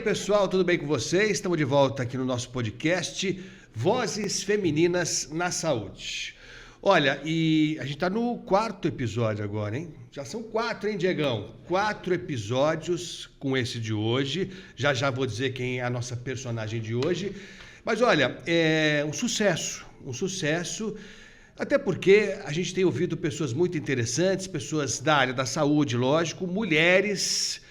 pessoal, tudo bem com vocês? Estamos de volta aqui no nosso podcast Vozes Femininas na Saúde. Olha, e a gente está no 4º episódio agora, hein? Já são 4, hein, Diegão? 4 episódios com esse de hoje. Já já vou dizer quem é a nossa personagem de hoje. Mas olha, é um sucesso, até porque a gente tem ouvido pessoas muito interessantes, pessoas da área da saúde, lógico, mulheres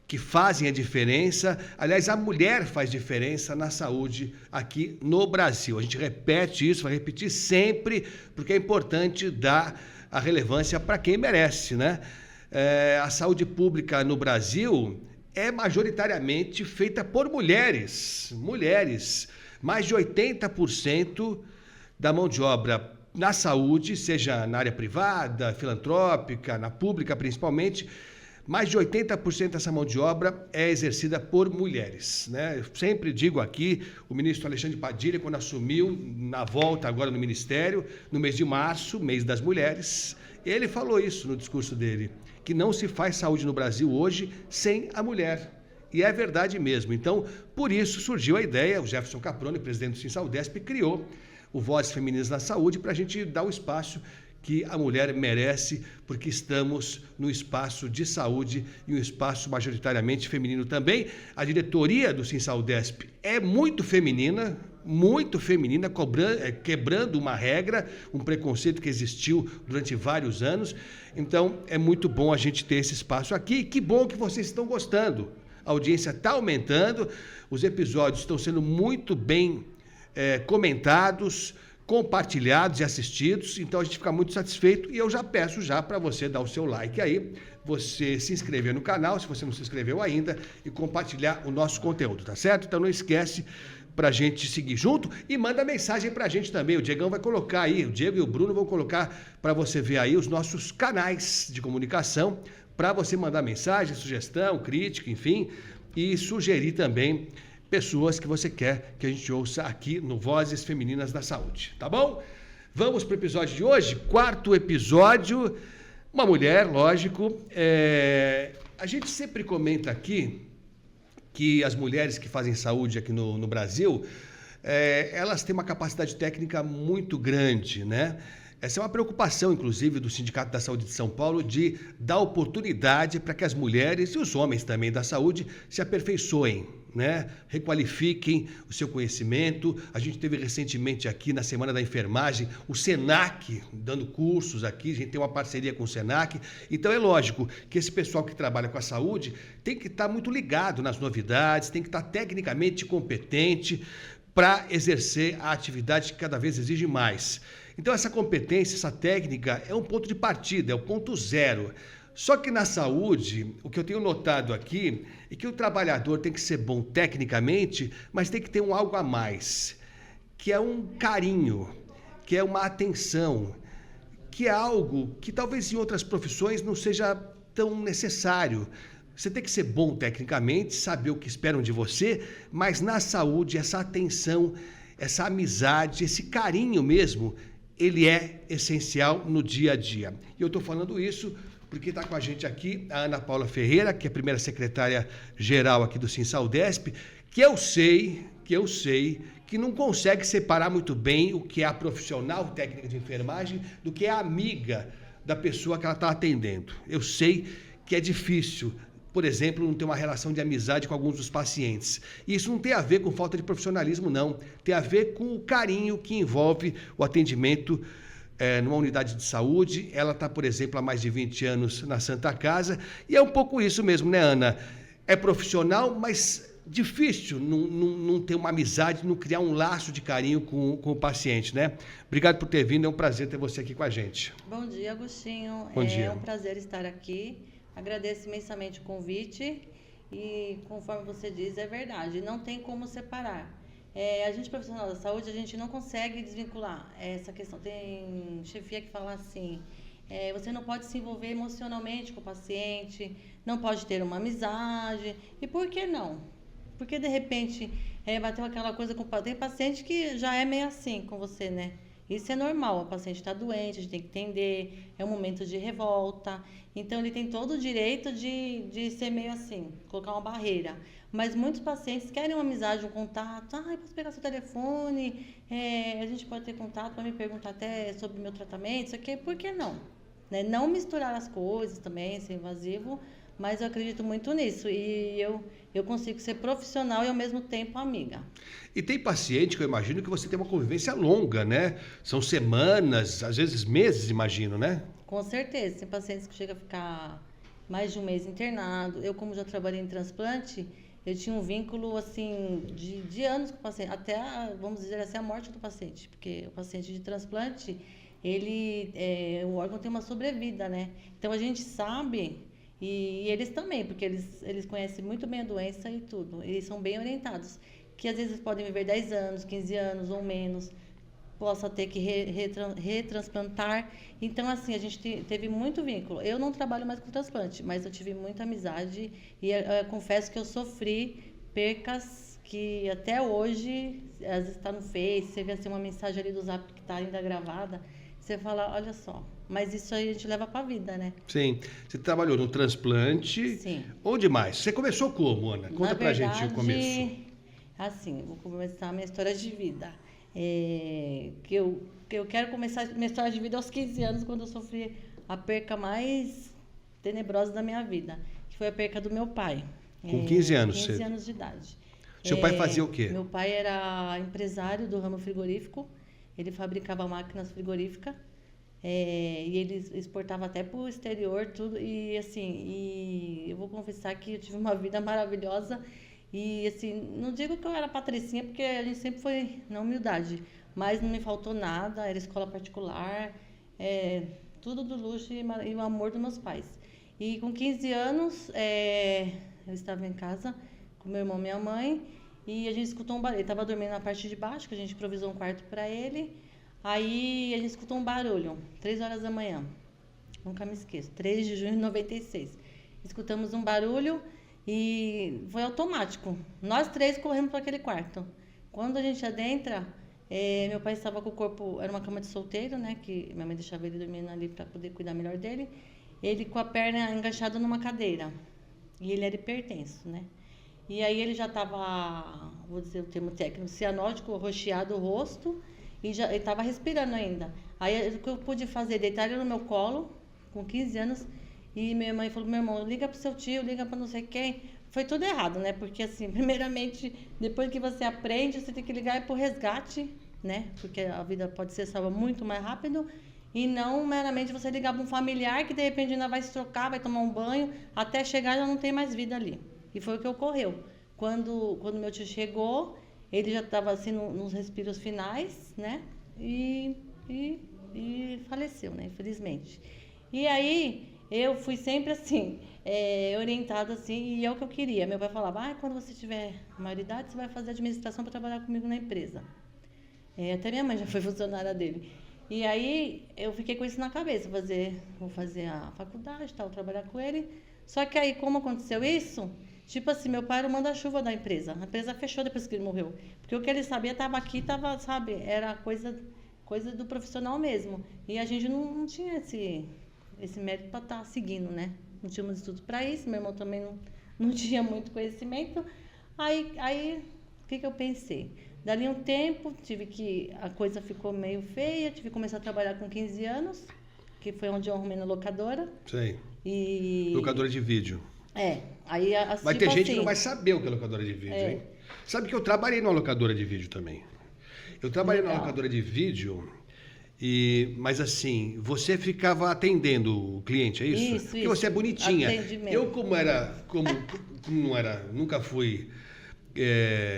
que fazem a diferença. Aliás, a mulher faz diferença na saúde aqui no Brasil. A gente repete isso, vai repetir sempre, porque é importante dar a relevância para quem merece, né? A saúde pública no Brasil é majoritariamente feita por mulheres. Mais de 80% da mão de obra na saúde, seja na área privada, filantrópica, na pública principalmente, mais de 80% dessa mão de obra é exercida por mulheres, né? Eu sempre digo aqui, o ministro Alexandre Padilha, quando assumiu na volta agora no Ministério, no mês de março, mês das mulheres, ele falou isso no discurso dele, que não se faz saúde no Brasil hoje sem a mulher. E é verdade mesmo. Então, por isso surgiu a ideia, o Jefferson Caproni, presidente do SINSAUDESP, criou o Vozes Femininas na Saúde para a gente dar o espaço que a mulher merece, porque estamos no espaço de saúde e um espaço majoritariamente feminino também. A diretoria do SINSAUDESP é muito feminina, quebrando uma regra, um preconceito que existiu durante vários anos. Então, é muito bom a gente ter esse espaço aqui. E que bom que vocês estão gostando. A audiência está aumentando, os episódios estão sendo muito bem comentados, compartilhados e assistidos, então a gente fica muito satisfeito e eu já peço para você dar o seu like aí, você se inscrever no canal, se você não se inscreveu ainda, e compartilhar o nosso conteúdo, tá certo? Então não esquece pra gente seguir junto e manda mensagem pra gente também, o Diegão vai colocar aí, o Diego e o Bruno vão colocar para você ver aí os nossos canais de comunicação, para você mandar mensagem, sugestão, crítica, enfim, e sugerir também pessoas que você quer que a gente ouça aqui no Vozes Femininas da Saúde, tá bom? Vamos para o episódio de hoje, 4º episódio, uma mulher, lógico. A gente sempre comenta aqui que as mulheres que fazem saúde aqui no Brasil, elas têm uma capacidade técnica muito grande, né? Essa é uma preocupação, inclusive, do Sindicato da Saúde de São Paulo, de dar oportunidade para que as mulheres e os homens também da saúde se aperfeiçoem, né? Requalifiquem o seu conhecimento. A gente teve recentemente aqui na Semana da Enfermagem o SENAC dando cursos aqui, a gente tem uma parceria com o SENAC. Então é lógico que esse pessoal que trabalha com a saúde tem que estar muito ligado nas novidades, tem que estar tecnicamente competente para exercer a atividade que cada vez exige mais. Então essa competência, essa técnica é um ponto de partida, é o ponto zero. Só que na saúde, o que eu tenho notado aqui é que o trabalhador tem que ser bom tecnicamente, mas tem que ter um algo a mais, que é um carinho, que é uma atenção, que é algo que talvez em outras profissões não seja tão necessário. Você tem que ser bom tecnicamente, saber o que esperam de você, mas na saúde essa atenção, essa amizade, esse carinho mesmo, ele é essencial no dia a dia. E eu estou falando isso porque está com a gente aqui a Ana Paula Ferreira, que é a primeira secretária-geral aqui do SINSAUDESP, que eu sei que não consegue separar muito bem o que é a profissional técnica de enfermagem do que é a amiga da pessoa que ela está atendendo. Eu sei que é difícil, por exemplo, não ter uma relação de amizade com alguns dos pacientes. E isso não tem a ver com falta de profissionalismo, não. Tem a ver com o carinho que envolve o atendimento numa unidade de saúde. Ela está, por exemplo, há mais de 20 anos na Santa Casa. E é um pouco isso mesmo, né, Ana? É profissional, mas difícil não ter uma amizade, não criar um laço de carinho com o paciente, né? Obrigado por ter vindo, é um prazer ter você aqui com a gente. Bom dia, Agostinho. Bom dia. É um prazer estar aqui. Agradeço imensamente o convite e, conforme você diz, é verdade, não tem como separar. A gente, profissional da saúde, a gente não consegue desvincular essa questão. Tem chefia que fala assim, você não pode se envolver emocionalmente com o paciente, não pode ter uma amizade. E por que não? Porque, de repente, bateu aquela coisa com o paciente, tem paciente que já é meio assim com você, né? Isso é normal, o paciente está doente, a gente tem que entender, é um momento de revolta. Então, ele tem todo o direito de ser meio assim, colocar uma barreira. Mas muitos pacientes querem uma amizade, um contato. Ah, eu posso pegar seu telefone, a gente pode ter contato para me perguntar até sobre o meu tratamento, isso aqui, por que não? Né? Não misturar as coisas também, ser invasivo, mas eu acredito muito nisso. E eu consigo ser profissional e ao mesmo tempo amiga. E tem paciente que eu imagino que você tem uma convivência longa, né? São semanas, às vezes meses, imagino, né? Com certeza. Tem pacientes que chegam a ficar mais de um mês internado. Eu, como já trabalhei em transplante, eu tinha um vínculo, assim, de anos com o paciente. Até, vamos dizer assim, a morte do paciente. Porque o paciente de transplante, o órgão tem uma sobrevida, né? Então, a gente sabe, e eles também, porque eles conhecem muito bem a doença e tudo. Eles são bem orientados. Que às vezes podem viver 10 anos, 15 anos ou menos. Possa ter que retransplantar. Então, assim, a gente teve muito vínculo. Eu não trabalho mais com transplante, mas eu tive muita amizade e eu confesso que eu sofri percas que até hoje, às vezes está no Face, você vê assim, uma mensagem ali do Zap que está ainda gravada, você fala, olha só, mas isso aí a gente leva para a vida, né? Sim. Você trabalhou no transplante. Sim. Onde mais? Você começou como, Ana? Conta pra gente o começo. Assim, vou começar a minha história de vida. Que eu quero começar minha história de vida aos 15 anos, quando eu sofri a perca mais tenebrosa da minha vida, que foi a perca do meu pai. Com 15 anos? 15 anos de idade. Seu pai fazia o quê? Meu pai era empresário do ramo frigorífico, ele fabricava máquinas frigoríficas, e ele exportava até para o exterior, tudo, e assim, eu vou confessar que eu tive uma vida maravilhosa. E assim, não digo que eu era patricinha, porque a gente sempre foi na humildade, mas não me faltou nada, era escola particular, tudo do luxo e o amor dos meus pais. E com 15 anos, eu estava em casa com meu irmão e minha mãe, e a gente escutou um barulho. Ele estava dormindo na parte de baixo, que a gente improvisou um quarto para ele. Aí a gente escutou um barulho, 3 horas da manhã, nunca me esqueço, 3 de junho de 96. Escutamos um barulho. E foi automático. Nós 3 corremos para aquele quarto. Quando a gente adentra, meu pai estava com o corpo... Era uma cama de solteiro, né? Que minha mãe deixava ele dormindo ali para poder cuidar melhor dele. Ele com a perna enganchada numa cadeira. E ele era hipertenso, né? E aí ele já estava, vou dizer o termo técnico, cianótico, roxeado o rosto. E ele estava respirando ainda. Aí o que eu pude fazer? Deitar ele no meu colo, com 15 anos... E minha mãe falou, meu irmão, liga pro seu tio, liga para não sei quem. Foi tudo errado, né? Porque assim, primeiramente, depois que você aprende, você tem que ligar pro resgate, né? Porque a vida pode ser salva muito mais rápido. E não meramente você ligar para um familiar que de repente ainda vai se trocar, vai tomar um banho, até chegar já não tem mais vida ali. E foi o que ocorreu. Quando meu tio chegou, ele já estava assim nos respiros finais, né? E faleceu, né? Infelizmente. E aí... Eu fui sempre assim, orientada assim, e é o que eu queria. Meu pai falava, quando você tiver maioridade, você vai fazer administração para trabalhar comigo na empresa. Até minha mãe já foi funcionária dele. E aí, eu fiquei com isso na cabeça, vou fazer a faculdade, tal, trabalhar com ele. Só que aí, como aconteceu isso, tipo assim, meu pai era o manda-chuva da empresa. A empresa fechou depois que ele morreu. Porque o que ele sabia estava aqui, estava, sabe, era coisa do profissional mesmo. E a gente não tinha esse mérito para estar seguindo, né? Não tínhamos estudo para isso, meu irmão também não tinha muito conhecimento. Aí o que eu pensei? Dali um tempo, a coisa ficou meio feia, tive que começar a trabalhar com 15 anos, que foi onde eu arrumei na locadora. Sei. Locadora de vídeo. Aí vai ter gente que não vai saber o que é locadora de vídeo, hein? Sabe que eu trabalhei numa locadora de vídeo também. Eu trabalhei numa locadora de vídeo... Mas assim, você ficava atendendo o cliente, é isso? Isso. Porque você é bonitinha. Atendimento. Eu, nunca fui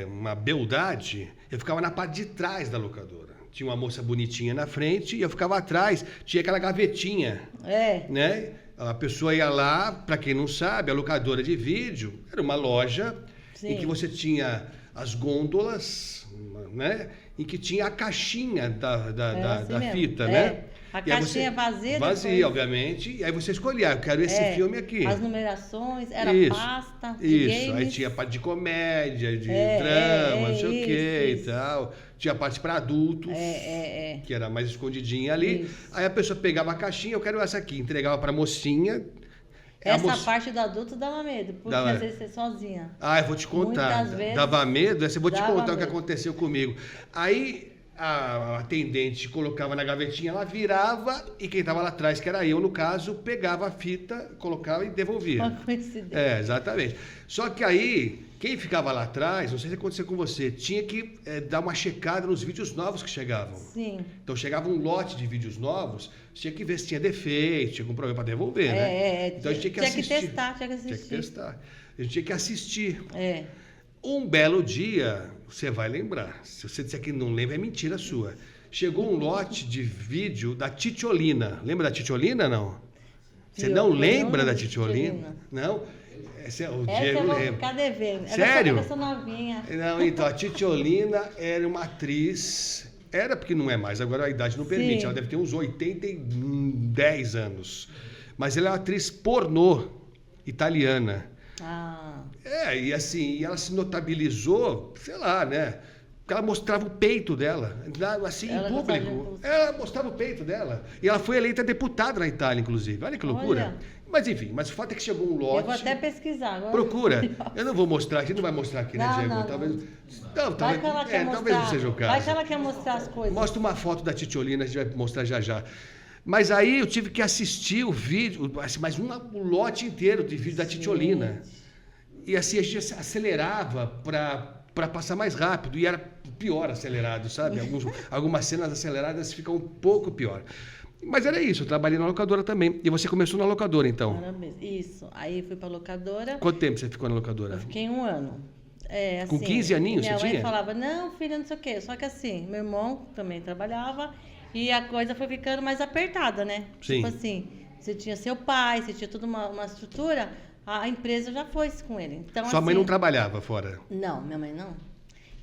uma beldade, eu ficava na parte de trás da locadora. Tinha uma moça bonitinha na frente e eu ficava atrás, tinha aquela gavetinha. Né? A pessoa ia lá, para quem não sabe, a locadora de vídeo era uma loja em que você tinha as gôndolas, né? Em que tinha a caixinha da fita, né? A E aí caixinha vazia Vazia, depois. obviamente. E aí você escolhia, eu quero esse filme aqui. As numerações, era Isso, pasta de isso. Aí games. tinha a parte de comédia, de É, drama, é, não sei o quê isso. e tal. Tinha a parte para adultos, que era mais escondidinha ali. Isso. Aí a pessoa pegava a caixinha, eu quero essa aqui, entregava para a mocinha. Essa parte do adulto dava medo, porque Dava. às vezes você é sozinha. Ah, eu vou te contar. Muitas vezes Dava medo? Eu vou te dava contar o que medo. aconteceu comigo. Aí a atendente colocava na gavetinha, ela virava e quem estava lá atrás, que era eu no caso, pegava a fita, colocava e devolvia. Uma coincidência. É, exatamente. Só que aí, quem ficava lá atrás, não sei se aconteceu com você, tinha que dar uma checada nos vídeos novos que chegavam. Sim. Então chegava um lote de vídeos novos, tinha que ver se tinha defeito, tinha algum problema para devolver, né? Então a gente tinha que assistir. Tinha que assistir. Tinha que testar. A gente tinha que assistir. É. Um belo dia, você vai lembrar. Se você disser que não lembra, é mentira sua. Chegou um lote de vídeo da Titiolina. Lembra da Titiolina, não? Você não lembra da Titiolina? Não? O Diego eu vou lembra. ficar devendo. Sério? Essa novinha. Não, então, a Titiolina era uma atriz... Era porque não é mais, agora a idade não permite. Sim. Ela deve ter uns 10 anos. Mas ela é uma atriz pornô italiana. Ah. E assim, ela se notabilizou, sei lá, né? Porque ela mostrava o peito dela, assim, Ela em público. Ela mostrava o peito dela. E ela foi eleita deputada na Itália, inclusive. Olha que loucura. Olha. Mas enfim, mas o fato é que chegou um lote. Eu vou até pesquisar agora. Procura. Eu não vou mostrar aqui, não vai mostrar aqui, né, Não, Diego? não, Talvez. não. Talvez, Vai que ela quer talvez não mostrar. seja o caso. Vai que ela quer mostrar as coisas. Mostra uma foto da Titiolina, a gente vai mostrar já já. Mas aí eu tive que assistir o vídeo, assim, mais um lote inteiro de vídeo da Titiolina. E assim a gente acelerava para passar mais rápido. E era pior acelerado, sabe? Algumas cenas aceleradas ficam um pouco pior. Mas era isso, eu trabalhei na locadora também. E você começou na locadora, então? Parabéns. Isso. Aí fui pra locadora. Quanto tempo você ficou na locadora? Eu fiquei 1 ano. Assim, Com 15 aninhos minha você mãe tinha? falava, não, filha, não sei o quê. Só que assim, meu irmão também trabalhava e a coisa foi ficando mais apertada, né? Sim. Tipo assim, você tinha seu pai, você tinha toda uma estrutura, a empresa já foi com ele. Então, Sua mãe assim, não trabalhava fora? Não, minha mãe não.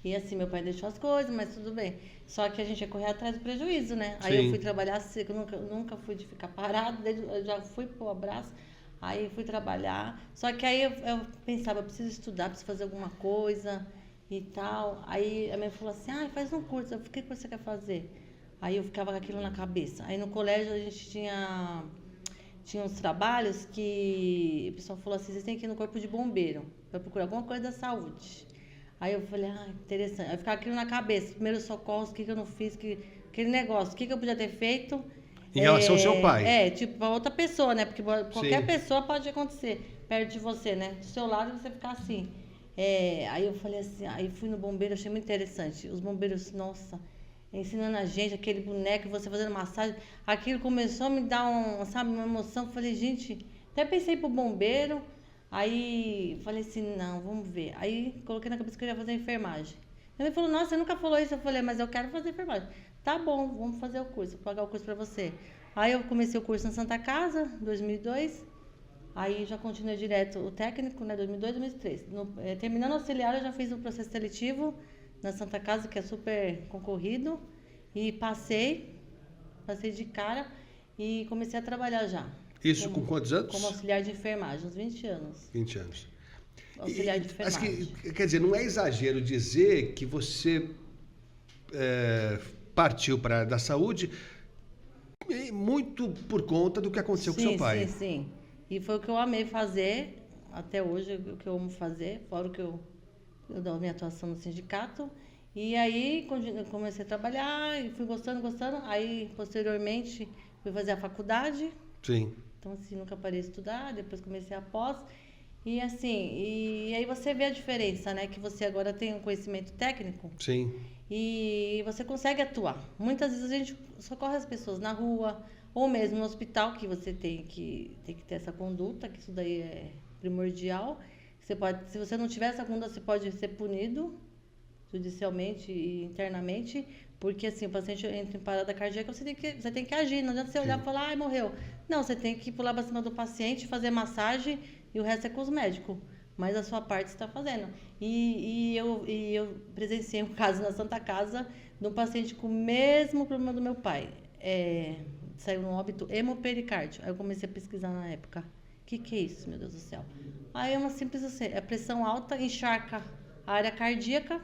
E assim, meu pai deixou as coisas, mas tudo bem. Só que a gente ia correr atrás do prejuízo, né? Aí Sim. eu fui trabalhar seco, nunca fui de ficar parado, eu já fui pro abraço, aí fui trabalhar. Só que aí eu pensava, eu preciso estudar, preciso fazer alguma coisa e tal. Aí a minha mãe falou assim, faz um curso. Eu falei, o que você quer fazer? Aí eu ficava com aquilo na cabeça. Aí no colégio a gente tinha uns trabalhos que o pessoal falou assim, vocês têm que ir no corpo de bombeiro para procurar alguma coisa da saúde. Aí eu falei, interessante. Aí ficava aquilo na cabeça, primeiros socorros, o que eu não fiz, aquele negócio, o que eu podia ter feito. Em relação ao seu pai? Tipo, pra outra pessoa, né? Porque qualquer Sim. pessoa pode acontecer perto de você, né? Do seu lado você ficar assim. Aí eu falei assim, aí fui no bombeiro, achei muito interessante. Os bombeiros, nossa, ensinando a gente, aquele boneco, você fazendo massagem. Aquilo começou a me dar uma emoção. Falei, gente, até pensei pro bombeiro. Aí falei assim, não, vamos ver. Aí coloquei na cabeça que eu ia fazer enfermagem. Ele falou, nossa, você nunca falou isso. Eu falei, mas eu quero fazer enfermagem. Tá bom, vamos fazer o curso, vou pagar o curso pra você. Aí eu comecei o curso na Santa Casa, 2002. Aí já continuei direto o técnico, né, 2002, 2003. Terminando o auxiliar, eu já fiz o processo seletivo na Santa Casa, que é super concorrido. E passei de cara e comecei a trabalhar já. Isso com quantos anos? Como auxiliar de enfermagem, uns 20 anos. 20 anos. Auxiliar de enfermagem. Quer dizer, não é exagero dizer que você partiu para a área da saúde muito por conta do que aconteceu com seu pai. Sim. E foi o que eu amei fazer, até hoje, o que eu amo fazer, fora o que eu dou a minha atuação no sindicato. E aí comecei a trabalhar e fui gostando. Aí, posteriormente, fui fazer a faculdade. Sim. Então, assim, nunca parei de estudar, depois comecei a pós. E assim, e aí você vê a diferença, né? Que você agora tem um conhecimento técnico. Sim. E você consegue atuar. Muitas vezes a gente socorre as pessoas na rua, ou mesmo no hospital, que você tem que ter essa conduta, que isso daí é primordial. Se você não tiver essa conduta, você pode ser punido judicialmente e internamente, porque assim, o paciente entra em parada cardíaca, você tem que agir, não adianta você olhar e falar, morreu. Não, você tem que pular para cima do paciente, fazer massagem e o resto é com os médicos. Mas a sua parte você está fazendo. E eu presenciei um caso na Santa Casa de um paciente com o mesmo problema do meu pai. saiu no óbito hemopericárdio. Aí eu comecei a pesquisar na época. O que é isso, meu Deus do céu? Aí é uma simples assim, é pressão alta, encharca a área cardíaca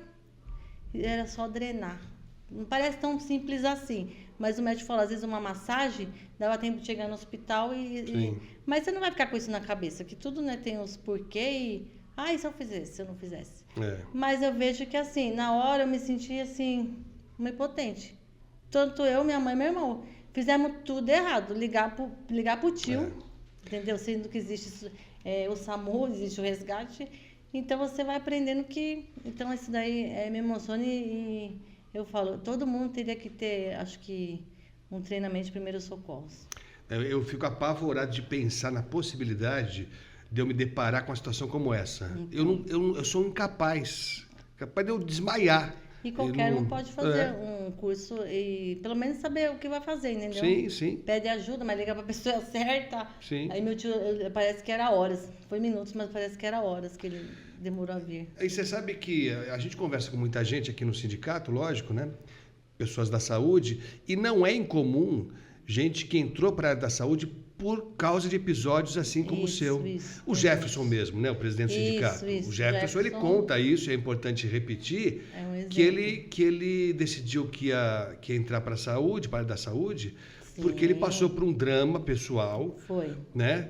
e era só drenar. Não parece tão simples assim, mas o médico falou, às vezes uma massagem dava tempo de chegar no hospital mas você não vai ficar com isso na cabeça, que tudo, né, tem os porquê e se eu fizesse, se eu não fizesse. Mas eu vejo que assim, na hora eu me senti assim, uma impotente. Tanto eu, minha mãe e meu irmão. Fizemos tudo errado. Ligar pro tio, entendeu? Sendo que existe o SAMU, existe o resgate. Então você vai aprendendo que... Então isso daí me emociona e eu falo, todo mundo teria que ter, acho que, um treinamento de primeiros socorros. Eu fico apavorado de pensar na possibilidade de eu me deparar com uma situação como essa. Eu sou incapaz de eu desmaiar. E qualquer um pode fazer um curso e pelo menos saber o que vai fazer, entendeu? Sim, sim. Pede ajuda, mas liga para a pessoa certa. Sim. Aí meu tio, parece que era horas. Foi minutos, mas parece que era horas que ele demorou a vir. E você sabe que a gente conversa com muita gente aqui no sindicato, lógico, né? Pessoas da saúde, e não é incomum gente que entrou para a área da saúde por causa de episódios assim como o seu. O Jefferson mesmo, né? O presidente do sindicato. O Jefferson, ele conta isso, é importante repetir, que ele decidiu que ia entrar para a saúde, para a área da saúde, porque ele passou por um drama pessoal. Foi. Né?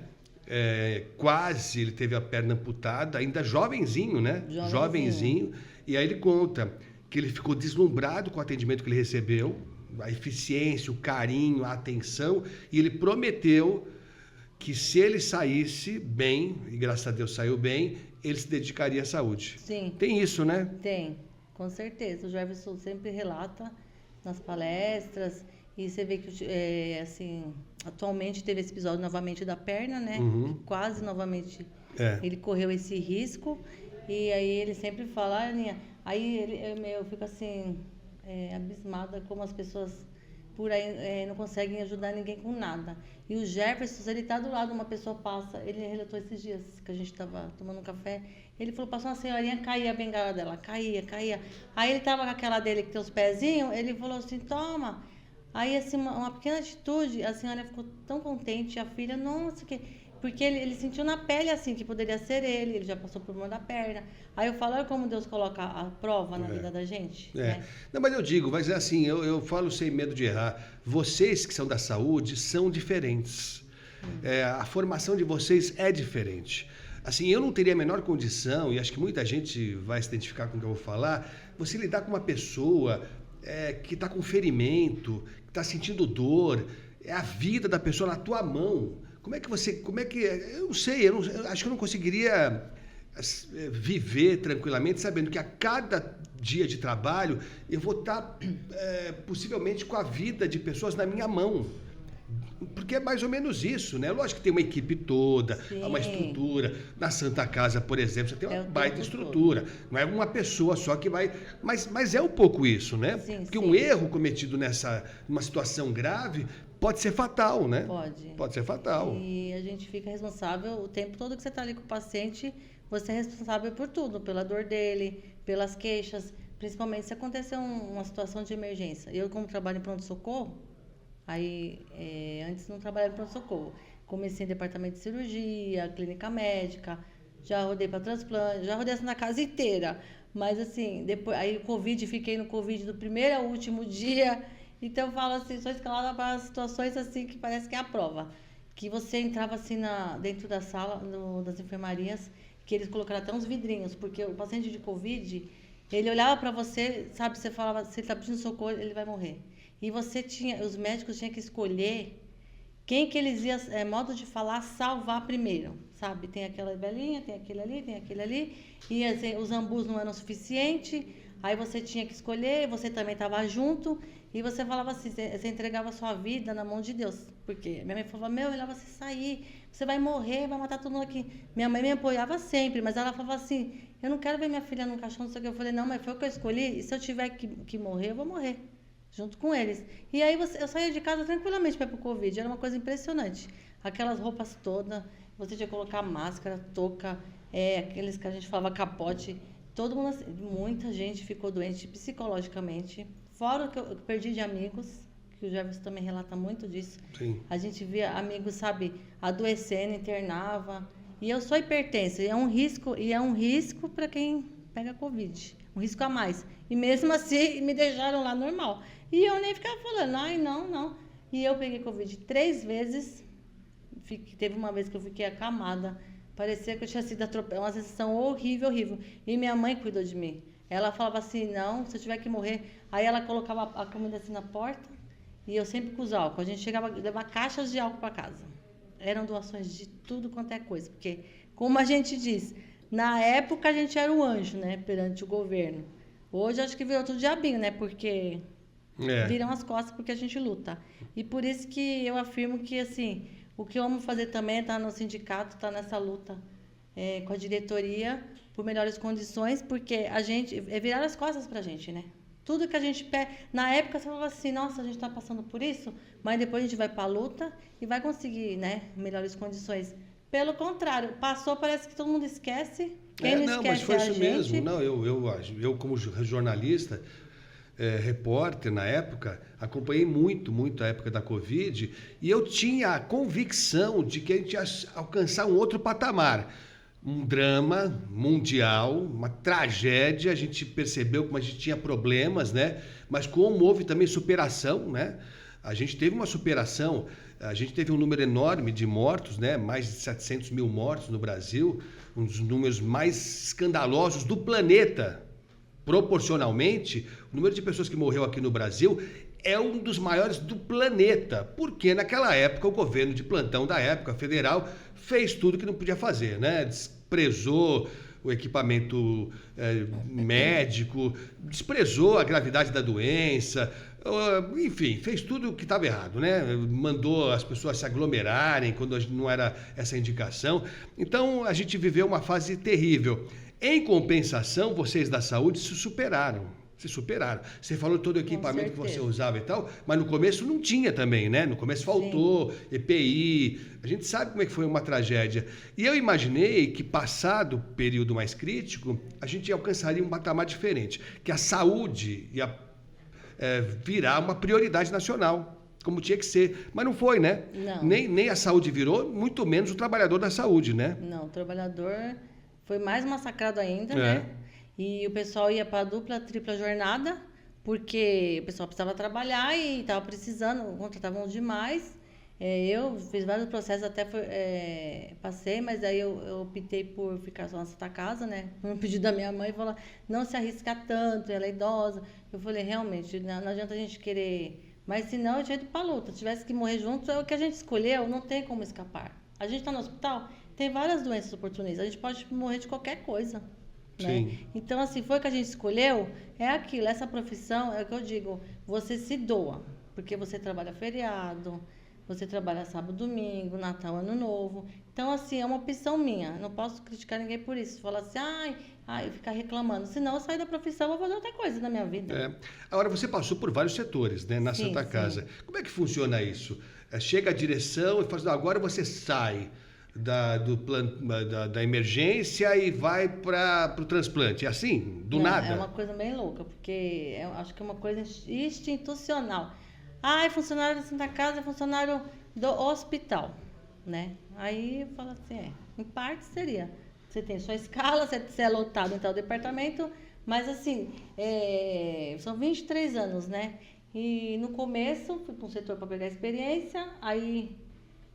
Quase ele teve a perna amputada, ainda jovenzinho, né? Jovenzinho. E aí ele conta que ele ficou deslumbrado com o atendimento que ele recebeu, a eficiência, o carinho, a atenção, e ele prometeu que se ele saísse bem, e graças a Deus saiu bem, ele se dedicaria à saúde. Sim. Tem isso, né? Tem, com certeza. O Jefferson sempre relata nas palestras, e você vê que, assim, atualmente teve esse episódio novamente da perna, né? Quase novamente ele correu esse risco, e aí ele sempre fala, Aninha, aí eu fico assim... abismada como as pessoas por aí não conseguem ajudar ninguém com nada. E o Jefferson, ele tá do lado, uma pessoa passa, ele relatou esses dias que a gente estava tomando um café, ele falou, passou uma senhorinha, caía a bengala dela, caía. Aí ele tava com aquela dele que tem os pezinhos, ele falou assim, toma. Aí assim, uma pequena atitude, a senhora ficou tão contente, a filha, nossa, porque ele sentiu na pele assim, que poderia ser ele já passou por uma da perna. Aí eu falo, olha como Deus coloca a prova na vida da gente. Né? Não, mas eu digo, mas assim, eu falo sem medo de errar. Vocês que são da saúde são diferentes. A formação de vocês é diferente. Assim, eu não teria a menor condição, e acho que muita gente vai se identificar com o que eu vou falar, você lidar com uma pessoa que está com ferimento, que está sentindo dor, é a vida da pessoa na tua mão. Eu não sei, eu acho que eu não conseguiria viver tranquilamente sabendo que a cada dia de trabalho eu vou estar possivelmente com a vida de pessoas na minha mão. Porque é mais ou menos isso, né? Lógico que tem uma equipe toda, uma estrutura. Na Santa Casa, por exemplo, você tem uma baita estrutura. Não é uma pessoa só que vai... Mas é um pouco isso, né? Porque um erro cometido numa situação grave pode ser fatal, né? Pode ser fatal. E a gente fica responsável o tempo todo que você está ali com o paciente, você é responsável por tudo, pela dor dele, pelas queixas, principalmente se acontecer uma situação de emergência. Eu, como trabalho em pronto-socorro, aí antes não trabalhava em pronto-socorro, comecei em departamento de cirurgia, clínica médica, já rodei para transplante, já rodei na casa inteira. Mas assim, depois, aí fiquei no Covid do primeiro ao último dia. Então eu falo assim, sou escalada para situações assim que parece que é a prova. Que você entrava assim dentro da sala, das enfermarias, que eles colocaram até uns vidrinhos, porque o paciente de Covid, ele olhava para você, sabe, você falava, se ele está pedindo socorro, ele vai morrer. E os médicos tinham que escolher quem que eles iam, modo de falar, salvar primeiro, sabe? Tem aquela velhinha, tem aquele ali, e assim, os ambus não eram suficientes, aí você tinha que escolher, você também estava junto, e você falava assim, você entregava a sua vida na mão de Deus. Porque minha mãe falava, melhor você sair, você vai morrer, vai matar todo mundo aqui. Minha mãe me apoiava sempre, mas ela falava assim, eu não quero ver minha filha num caixão, não sei o que. Eu falei, não, mas foi o que eu escolhi, e se eu tiver que morrer, eu vou morrer, junto com eles. E aí eu saía de casa tranquilamente para ir pro Covid, era uma coisa impressionante. Aquelas roupas todas, você tinha que colocar máscara, touca, aqueles que a gente falava capote, todo mundo assim, muita gente ficou doente psicologicamente. Fora o que eu perdi de amigos, que o Jefferson também relata muito disso. Sim. A gente via amigos, sabe, adoecendo, internava. E eu sou hipertensa, e é um risco para quem pega Covid. Um risco a mais. E mesmo assim, me deixaram lá normal. E eu nem ficava falando, ai, não, não. E eu peguei Covid 3 vezes. Teve uma vez que eu fiquei acamada. Parecia que eu tinha sido atropelada. Uma sensação horrível, horrível. E minha mãe cuidou de mim. Ela falava assim, não, se eu tiver que morrer. Aí ela colocava a comida assim na porta. E eu sempre com os álcool. A gente chegava a levar caixas de álcool para casa. Eram doações de tudo quanto é coisa. Porque, como a gente diz, na época a gente era o anjo, né? Perante o governo. Hoje acho que virou tudo diabinho, né? Porque viram as costas porque a gente luta. E por isso que eu afirmo que, assim, o que eu amo fazer também é estar no sindicato, estar nessa luta com a diretoria por melhores condições, porque a gente... É virar as costas pra gente, né? Tudo que a gente pede... Na época, você falava assim, nossa, a gente está passando por isso, mas depois a gente vai para a luta e vai conseguir, né, melhores condições. Pelo contrário, passou, parece que todo mundo esquece. Quem não esquece mas foi é a isso gente. mesmo. Não, eu como jornalista, repórter na época, acompanhei muito a época da Covid e eu tinha a convicção de que a gente ia alcançar um outro patamar. Um drama mundial, uma tragédia, a gente percebeu como a gente tinha problemas, né? Mas como houve também superação, né? A gente teve uma superação, a gente teve um número enorme de mortos, né? Mais de 700 mil mortos no Brasil, um dos números mais escandalosos do planeta. Proporcionalmente, o número de pessoas que morreu aqui no Brasil é um dos maiores do planeta, porque naquela época o governo de plantão da época federal fez tudo que não podia fazer, né? Desprezou o equipamento médico, desprezou a gravidade da doença, enfim, fez tudo o que estava errado, né? Mandou as pessoas se aglomerarem quando não era essa indicação. Então, a gente viveu uma fase terrível. Em compensação, vocês da saúde se superaram. Você falou todo o equipamento que você usava e tal, mas no começo não tinha também, né? No começo faltou, sim. EPI, a gente sabe como é que foi uma tragédia. E eu imaginei que, passado o período mais crítico, a gente alcançaria um patamar diferente, que a saúde ia virar uma prioridade nacional, como tinha que ser. Mas não foi, né? Não. Nem a saúde virou, muito menos o trabalhador da saúde, né? Não, o trabalhador foi mais massacrado ainda, né? E o pessoal ia para dupla, tripla jornada, porque o pessoal precisava trabalhar e estava precisando, contratavam demais. Eu fiz vários processos, até passei, mas aí eu optei por ficar só na Santa Casa, né? Um pedido da minha mãe, falou, não se arriscar tanto, ela é idosa. Eu falei, realmente, não adianta a gente querer... Mas senão eu tinha ido para a luta. Se tivesse que morrer junto, é o que a gente escolheu, não tem como escapar. A gente está no hospital, tem várias doenças oportunistas, a gente pode morrer de qualquer coisa. Né? Então, assim, foi o que a gente escolheu, é aquilo, essa profissão, é o que eu digo, você se doa, porque você trabalha feriado, você trabalha sábado, domingo, Natal, Ano Novo, então, assim, é uma opção minha, não posso criticar ninguém por isso, falar assim, ficar reclamando, senão eu saio da profissão, vou fazer outra coisa na minha vida. Agora, você passou por vários setores, né, na Santa Casa, como é que funciona isso? Chega a direção e fala assim, agora você sai da emergência e vai para o transplante. É assim? Nada? É uma coisa bem louca, porque eu acho que é uma coisa institucional. É funcionário da Santa Casa, é funcionário do hospital, né? Aí eu falo assim, em parte seria. Você tem sua escala, você é lotado em tal departamento, mas assim, são 23 anos, né? E no começo, fui para um setor para pegar experiência, aí...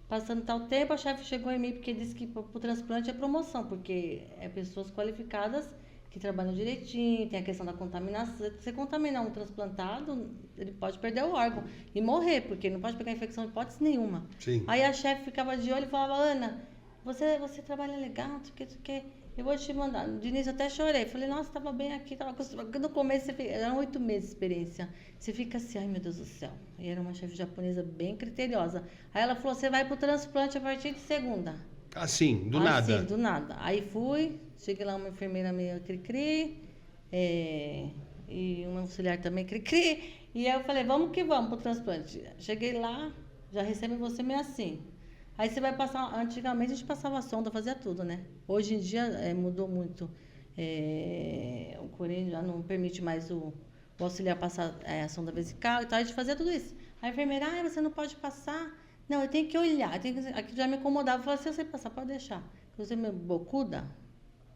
Passando tal tempo, a chefe chegou em mim porque disse que para o transplante é promoção, porque é pessoas qualificadas que trabalham direitinho, tem a questão da contaminação. Se você contaminar um transplantado, ele pode perder o órgão e morrer, porque não pode pegar infecção de hipótese nenhuma. Sim. Aí a chefe ficava de olho e falava, Ana, você trabalha legal, não sei o que, eu vou te mandar. De início eu até chorei, falei, nossa, estava bem aqui, estava acostumado. No começo, eram 8 meses de experiência. Você fica assim, ai meu Deus do céu. E era uma chefe japonesa bem criteriosa. Aí ela falou, você vai pro transplante a partir de segunda. Assim, do nada? Assim, do nada. Aí fui, cheguei lá, uma enfermeira meio cri-cri, e uma auxiliar também cri-cri. E aí eu falei, vamos que vamos pro transplante. Cheguei lá, já recebe você meio assim. Aí você vai passar, antigamente a gente passava a sonda, fazia tudo, né? Hoje em dia mudou muito. O Corinthians já não permite mais o auxiliar passar a sonda vesical e tal, a gente fazia tudo isso. A enfermeira, você não pode passar. Não, eu tenho que olhar. Aqui já me incomodava. Eu falava, se você passar, pode deixar. Você é bocuda?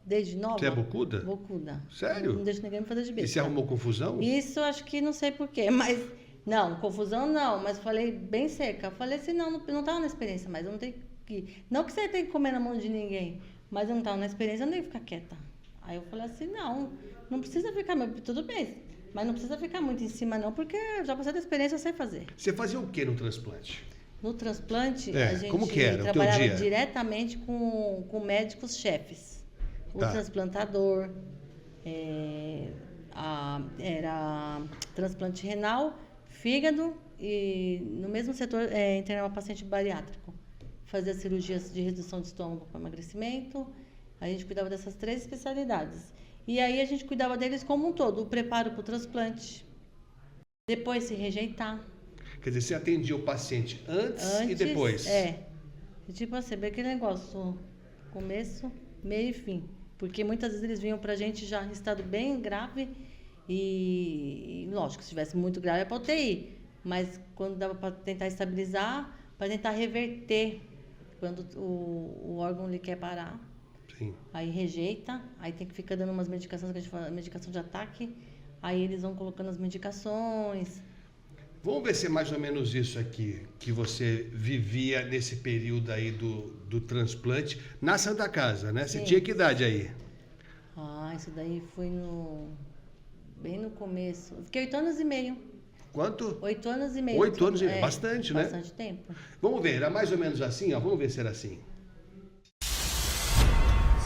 Desde nova? Você é bocuda? Bocuda. Sério? Não deixa ninguém me fazer de besta. E você arrumou confusão? Isso, acho que não sei porquê, mas... Não, confusão não, mas falei bem seca. Falei assim, não estava na experiência, mas eu não tenho que... Não que você tenha que comer na mão de ninguém, mas eu não estava na experiência, eu não tenho que ficar quieta. Aí eu falei assim, não precisa ficar... Tudo bem, mas não precisa ficar muito em cima não, porque eu já passei da experiência, eu sei fazer. Você fazia o que no transplante? No transplante, a gente como que era, trabalhava o teu dia? diretamente com médicos-chefes. O transplantador, era transplante renal, fígado e no mesmo setor internava paciente bariátrico. Fazia cirurgias de redução de estômago para emagrecimento. A gente cuidava dessas 3 especialidades. E aí a gente cuidava deles como um todo, o preparo para o transplante. Depois se rejeitar. Quer dizer, você atendia o paciente antes e depois? Tipo assim, bem aquele negócio, começo, meio e fim. Porque muitas vezes eles vinham pra gente já em estado bem grave e lógico, se estivesse muito grave é para UTI. Mas quando dava para tentar estabilizar, para tentar reverter, quando o órgão ele quer parar. Sim. Aí rejeita, aí tem que ficar dando umas medicações que a gente fala, medicação de ataque. Aí eles vão colocando as medicações. Vamos ver se é mais ou menos isso aqui que você vivia nesse período aí do transplante na Santa Casa, né? Você tinha que idade aí? Isso daí foi bem no começo. Fiquei 8 anos e meio. Quanto? 8 anos e meio. 8 anos e meio, bastante, né? Bastante tempo. Vamos ver, era mais ou menos assim, ó. Vamos ver se era assim.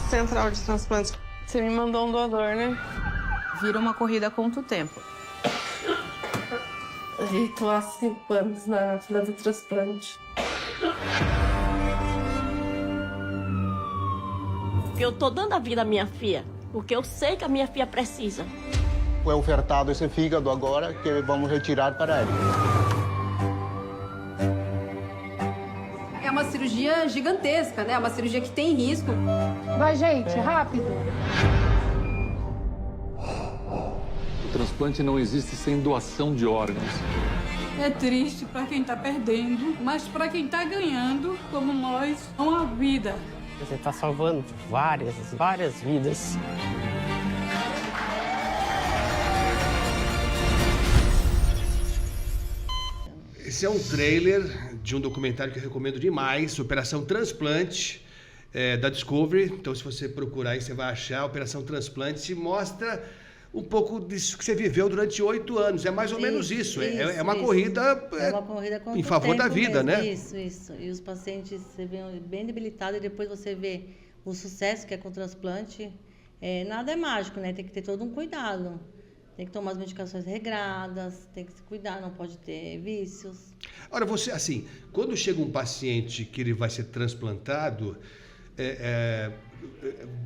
Central de transplantes. Você me mandou um doador, né? Vira uma corrida a quanto tempo? Eu tô há 5 anos na fila do transplante. Eu tô dando a vida à minha filha, porque eu sei que a minha filha precisa. Foi ofertado esse fígado agora que vamos retirar para ele. É uma cirurgia gigantesca, né? É uma cirurgia que tem risco. Vai, gente, rápido. O transplante não existe sem doação de órgãos. É triste para quem está perdendo, mas para quem está ganhando, como nós, é uma vida. Você está salvando várias vidas. Esse é um trailer de um documentário que eu recomendo demais, Operação Transplante, da Discovery. Então, se você procurar aí, você vai achar. Operação Transplante mostra um pouco disso que você viveu durante 8 anos. É mais ou menos isso. É uma corrida, em favor da vida, mesmo, né? Isso. E os pacientes, você vê bem debilitados e depois você vê o sucesso que é com o transplante. Nada é mágico, né? Tem que ter todo um cuidado. Tem que tomar as medicações regradas, tem que se cuidar, não pode ter vícios. Ora, você, assim, quando chega um paciente que ele vai ser transplantado,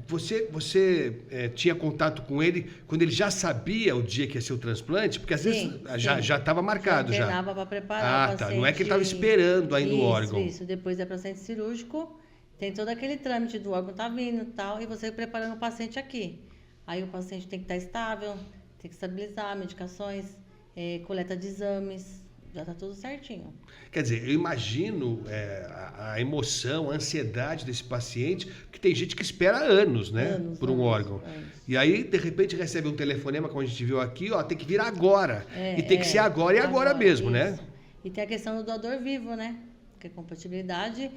você tinha contato com ele quando ele já sabia o dia que ia ser o transplante? Porque às vezes já estava marcado. Já treinava para preparar o paciente. Não é que ele estava esperando ainda o órgão. Isso, depois é paciente cirúrgico, tem todo aquele trâmite do órgão tá vindo e tal, e você preparando o paciente aqui. Aí o paciente tem que estar estável, tem que estabilizar, medicações, coleta de exames, já está tudo certinho. Quer dizer, eu imagino a emoção, a ansiedade desse paciente, porque tem gente que espera anos, né, por um órgão. E aí, de repente, recebe um telefonema, como a gente viu aqui, tem que vir agora. E tem que ser agora e agora mesmo, isso, né? E tem a questão do doador vivo, né? Que é compatibilidade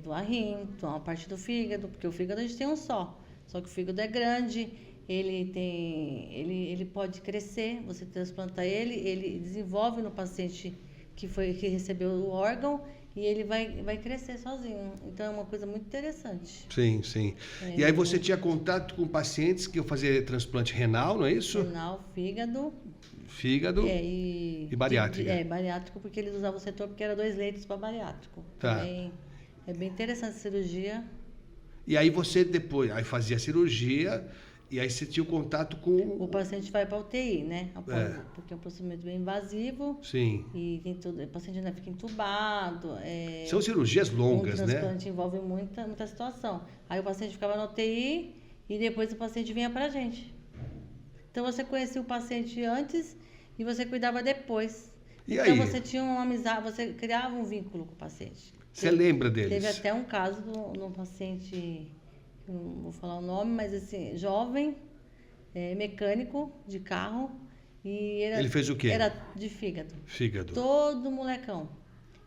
doar rim, doar uma parte do fígado, porque o fígado a gente tem um só. Só que o fígado é grande, ele pode crescer, você transplanta ele desenvolve no paciente que recebeu o órgão e ele vai crescer sozinho. Então é uma coisa muito interessante. Sim. E aí você tinha contato com pacientes que iam fazer transplante renal, não é isso? Renal, fígado e bariátrica. Bariátrico, porque eles usavam o setor porque era 2 leitos para bariátrico. Tá. Também é bem interessante a cirurgia. E aí você depois fazia a cirurgia. E aí você tinha o contato com... O paciente vai para UTI, né? Porque é um procedimento bem invasivo. Sim. E tem tudo, o paciente ainda fica entubado. São cirurgias longas, né? O transplante envolve muita situação. Aí o paciente ficava na UTI e depois o paciente vinha para a gente. Então você conhecia o paciente antes e você cuidava depois. E então aí? você tinha uma amizade, você criava um vínculo com o paciente. Você lembra deles? Teve até um caso de um paciente, não vou falar o nome, mas assim, jovem, mecânico de carro. E Ele fez o quê? Era de fígado. Fígado. Todo molecão.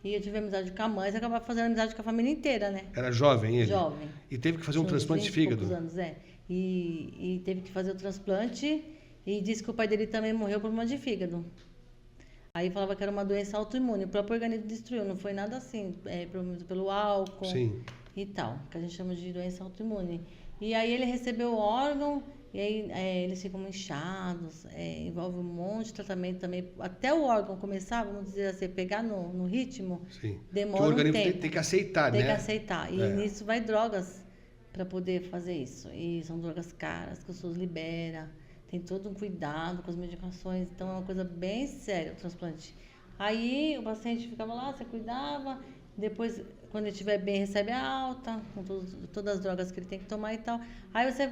E eu tive amizade com a mãe, você acabava fazendo amizade com a família inteira, né? Era jovem ele? Jovem. E teve que fazer um Tinha uns transplante de 20 e fígado? poucos anos, E teve que fazer o transplante e disse que o pai dele também morreu por problema de fígado. Aí falava que era uma doença autoimune, o próprio organismo destruiu, não foi nada assim, pelo álcool e tal, que a gente chama de doença autoimune. E aí ele recebeu o órgão, e aí eles ficam inchados, envolve um monte de tratamento também. Até o órgão começar, vamos dizer assim, pegar no ritmo, demora um tempo. O organismo tem que aceitar, né? Tem que aceitar. E nisso vai drogas para poder fazer isso. E são drogas caras que o SUS libera. Tem todo um cuidado com as medicações. Então é uma coisa bem séria o transplante. Aí o paciente ficava lá, você cuidava. Depois, quando ele estiver bem, recebe a alta, com todas as drogas que ele tem que tomar e tal. Aí você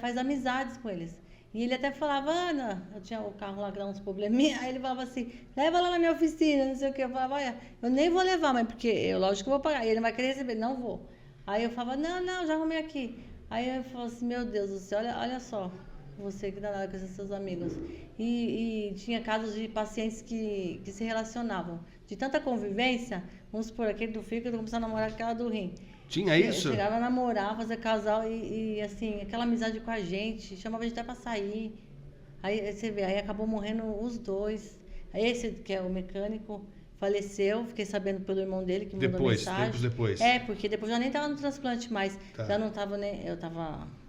faz amizades com eles. E ele até falava, Ana, eu tinha o carro lá que dava uns probleminha, aí ele falava assim, leva lá na minha oficina, não sei o quê. Eu falava, olha, eu nem vou levar, mas porque eu, lógico que eu vou pagar. E ele vai querer receber, não vou. Aí eu falava, não, já arrumei aqui. Aí eu falava assim, meu Deus do céu, olha só, você que danada com esses seus amigos. E tinha casos de pacientes que se relacionavam. De tanta convivência, vamos supor, aquele do fígado começou a namorar aquela do rim. Tinha isso? Chegava a namorar, fazer casal e assim, aquela amizade com a gente, chamava a gente até pra sair. Aí você vê, aí acabou morrendo os dois. Aí esse, que é o mecânico, faleceu, fiquei sabendo pelo irmão dele que mandou mensagem. Tempos depois. Porque depois eu nem tava no transplante mais. Já não tava nem.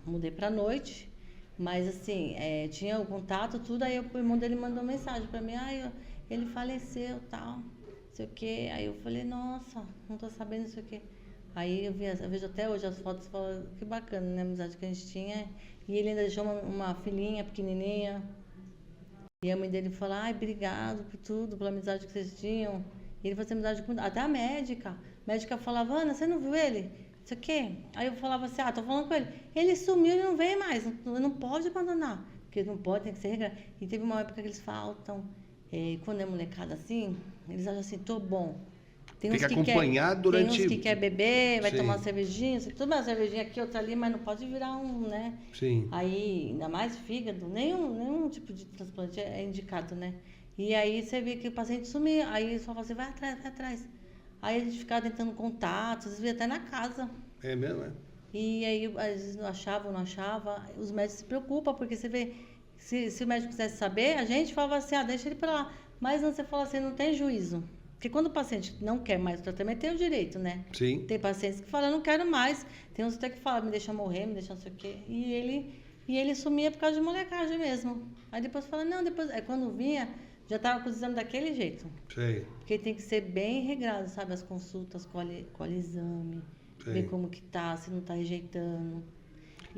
Mudei pra noite, mas assim, tinha o contato, tudo, aí o irmão dele mandou mensagem pra mim, ele faleceu, tal, não sei o quê. Aí eu falei, nossa, não tô sabendo, não sei o quê. Aí eu vejo até hoje as fotos e falo, que bacana, né, a amizade que a gente tinha. E ele ainda deixou uma filhinha pequenininha. E a mãe dele falou, obrigado por tudo, pela amizade que vocês tinham. E ele fazia amizade com até a médica. A médica falava, Ana, você não viu ele? Isso aqui? Aí eu falava assim, tô falando com ele. Ele sumiu e não vem mais, não pode abandonar. Porque não pode, tem que ser regra. E teve uma época que eles faltam. Quando é molecada assim, eles acham assim, tô bom. Tem que acompanhar durante... Tem uns que quer beber, vai tomar uma cervejinha, toma uma cervejinha aqui, outra ali, mas não pode virar né? Sim. Aí, ainda mais fígado, nenhum tipo de transplante é indicado, né? E aí você vê que o paciente sumia, aí só fala assim, vai atrás. Aí a gente ficava tentando contato, às vezes via até na casa. É mesmo, é? E aí, às vezes não achava. Os médicos se preocupam, porque você vê, se o médico quisesse saber, a gente falava assim, deixa ele pra lá. Mas não, você fala assim, não tem juízo. Porque quando o paciente não quer mais o tratamento, tem o direito, né? Sim. Tem pacientes que falam, não quero mais. Tem uns até que falam, me deixa morrer, me deixa não sei o quê. E ele sumia por causa de molecagem mesmo. Aí depois fala, não, depois... Aí quando vinha, já estava com o exame daquele jeito. Sei. Porque tem que ser bem regrado, sabe? As consultas, colhe exame, ver como que tá, se não tá rejeitando.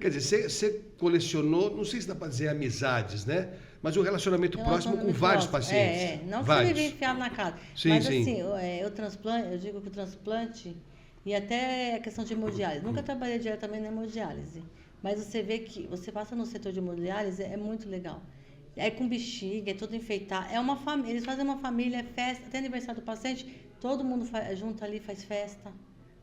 Quer dizer, você colecionou, não sei se dá para dizer amizades, né? Mas um relacionamento próximo com vários pacientes. Não que você vive enfiado na casa. Sim, mas sim. assim, o transplante, eu digo que o transplante, e até a questão de hemodiálise, nunca trabalhei diretamente na hemodiálise, mas você vê que você passa no setor de hemodiálise, é muito legal. É com bexiga, é tudo enfeitado, é uma família, eles fazem uma família, é festa, até aniversário do paciente, todo mundo junto ali, faz festa.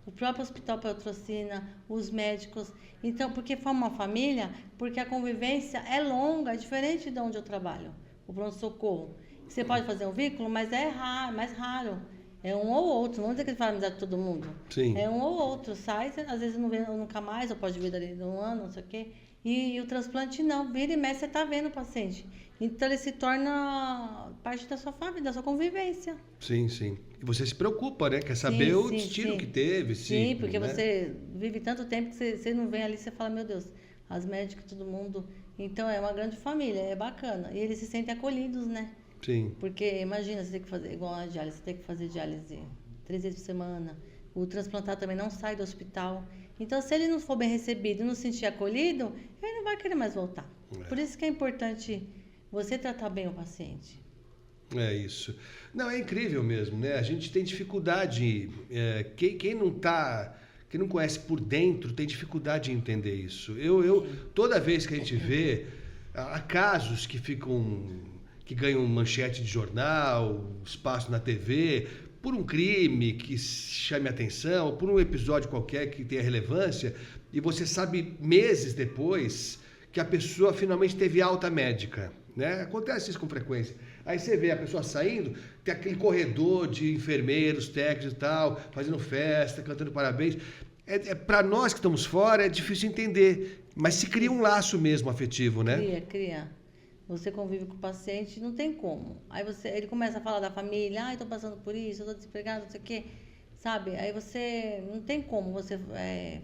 O próprio hospital patrocina, os médicos. Então, porque forma uma família, porque a convivência é longa, é diferente de onde eu trabalho, o pronto-socorro. Você pode fazer um vínculo, mas é raro, mais raro. É um ou outro, não vamos dizer que ele faz amizade com todo mundo. Sim. É um ou outro, sai, às vezes não vê nunca mais, ou pode vir dali de um ano, não sei o quê. E o transplante não, vira e mexe, você está vendo o paciente. Então ele se torna parte da sua família, da sua convivência. Sim, sim. E você se preocupa, né? Quer saber o destino que teve. Sim, porque você vive tanto tempo que você não vem ali, você fala, meu Deus, as médicas, todo mundo. Então é uma grande família, é bacana. E eles se sentem acolhidos, né? Sim. Porque imagina, você tem que fazer, igual a diálise, você tem que fazer diálise 3 vezes por semana. O transplantado também não sai do hospital. Então, se ele não for bem recebido e não se sentir acolhido, ele não vai querer mais voltar. Por isso que é importante você tratar bem o paciente. É isso. Não, é incrível mesmo, né? A gente tem dificuldade, quem não conhece por dentro tem dificuldade em entender isso. Toda vez que a gente vê, há casos que que ganham manchete de jornal, espaço na TV, por um crime que chame atenção, por um episódio qualquer que tenha relevância, e você sabe meses depois que a pessoa finalmente teve alta médica, né? Acontece isso com frequência. Aí você vê a pessoa saindo, tem aquele corredor de enfermeiros, técnicos e tal, fazendo festa, cantando parabéns. Para nós que estamos fora, é difícil entender, mas se cria um laço mesmo afetivo, né? Cria. Você convive com o paciente, não tem como. Aí ele começa a falar da família, estou passando por isso, eu estou desempregado, não sei o quê, sabe? Aí você, não tem como você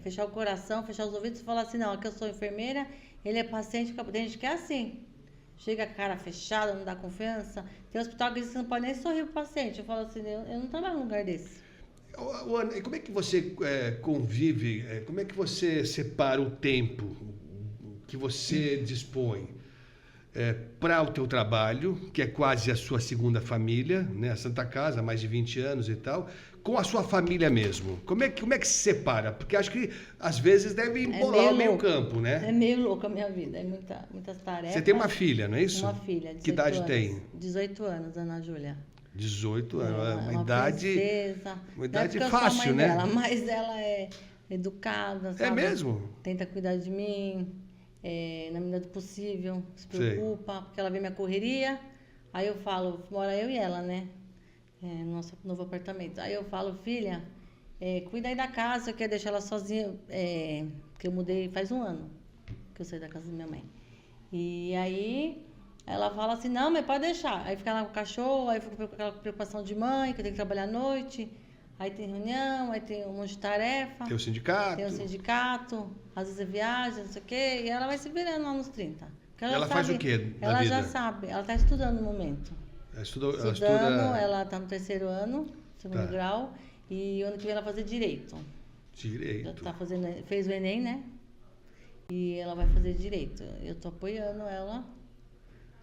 fechar o coração, fechar os ouvidos e falar assim, não, aqui eu sou enfermeira, ele é paciente, tem gente que é assim. Chega a cara fechada, não dá confiança. Tem hospital que você não pode nem sorrir pro paciente. Eu falo assim, eu não trabalho num lugar desse. Ana, e como é que você convive, como é que você separa o tempo que você dispõe para o teu trabalho, que é quase a sua segunda família, né? A Santa Casa, há mais de 20 anos e tal, com a sua família mesmo? Como é que se separa? Porque acho que às vezes deve embolar o meio campo, né? É meio louco a minha vida, é muitas tarefas. Você tem uma filha, não é isso? Uma filha, 18 Que idade anos. tem? 18 anos, Ana Júlia. 18 anos, uma idade... princesa. Uma idade Não é porque eu sou a fácil, mãe né? dela, mas ela é educada, sabe? É mesmo? Tenta cuidar de mim, na medida do possível, se preocupa, porque ela vê minha correria. Aí eu falo, mora eu e ela, né? No nosso novo apartamento. Aí eu falo, filha, cuida aí da casa, eu quero deixar ela sozinha, porque eu mudei faz um ano que eu saí da casa da minha mãe. E aí ela fala assim, não, mas pode deixar. Aí fica lá com o cachorro, aí fica com aquela preocupação de mãe, que eu tenho que trabalhar à noite. Aí tem reunião, aí tem um monte de tarefa. Tem o sindicato. Tem o sindicato, às vezes é viagem, não sei o quê. E ela vai se virando lá nos 30. Ela faz o quê na ela vida? já sabe, ela está estudando no momento. Ela está no 3º ano, segundo grau, e ano que vem ela vai fazer Direito. Já tá fazendo, fez o Enem, né? E ela vai fazer Direito. Eu estou apoiando ela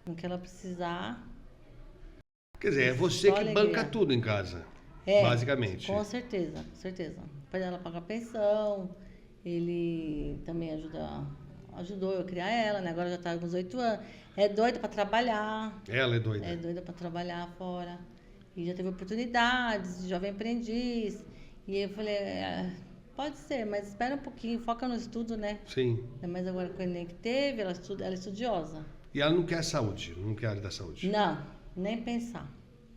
no que ela precisar. Quer dizer, é você que banca tudo em casa, basicamente. Com certeza, com certeza. O pai dela paga pensão, ele também ajudou eu a criar ela, né? Agora já está com uns 8 anos. É doida para trabalhar. Ela é doida. É doida para trabalhar fora. E já teve oportunidades de jovem aprendiz. E eu falei, pode ser, mas espera um pouquinho, foca no estudo, né? Sim. Mas agora com o Enem que teve, ela é estudiosa. E ela não quer saúde, não quer área da saúde? Não, nem pensar.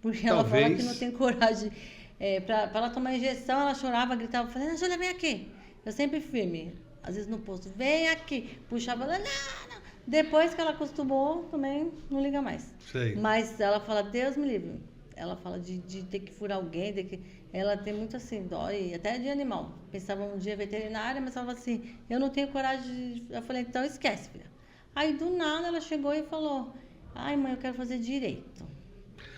Porque ela fala que não tem coragem. Para ela tomar injeção, ela chorava, gritava, eu falei, Ana Júlia, vem aqui. Eu sempre firme. Às vezes no posto, vem aqui. Puxava ela, não. Depois que ela acostumou, também não liga mais. Sei. Mas ela fala, Deus me livre. Ela fala de ter que furar alguém, ela tem muito assim, dó, e até de animal. Pensava um dia veterinária, mas ela falava assim, eu não tenho coragem de... Eu falei, então esquece, filha. Aí do nada ela chegou e falou, ai mãe, eu quero fazer Direito.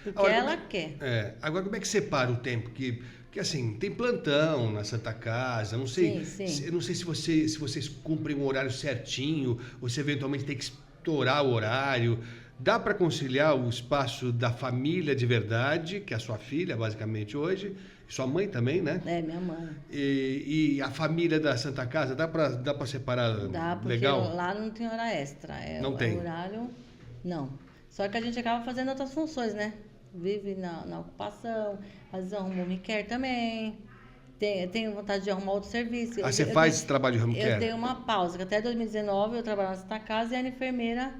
Porque agora, ela quer. Agora, como é que separa o tempo? Porque assim, tem plantão na Santa Casa, não sei, sim. Eu não sei se vocês cumprem um horário certinho, ou se eventualmente tem que estourar o horário. Dá para conciliar o espaço da família de verdade, que é a sua filha, basicamente, hoje, sua mãe também, né? Minha mãe. E a família da Santa Casa, dá para separar legal? Dá, porque lá não tem hora extra. Não tem? Horário, não. Só que a gente acaba fazendo outras funções, né? Vive na ocupação, às vezes arruma home care também. Tenho vontade de arrumar outro serviço. Você faz esse trabalho de home care? Eu tenho uma pausa, que até 2019 eu trabalhava na Santa Casa e era enfermeira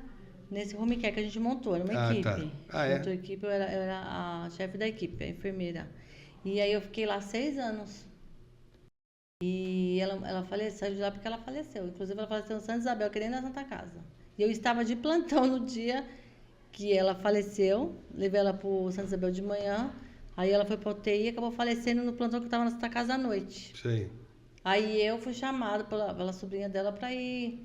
nesse home care que a gente montou. Era uma equipe. Tá. Montou a equipe, eu era a chefe da equipe, a enfermeira. E aí eu fiquei lá 6 anos. E ela faleceu, saiu de lá porque ela faleceu. Inclusive ela faleceu no Santa Isabel, que nem na Santa Casa. E eu estava de plantão no dia que ela faleceu, levei ela para o Santa Isabel de manhã, aí ela foi para a UTI e acabou falecendo no plantão que eu estava na Santa Casa à noite. Sim. Aí eu fui chamada pela sobrinha dela para ir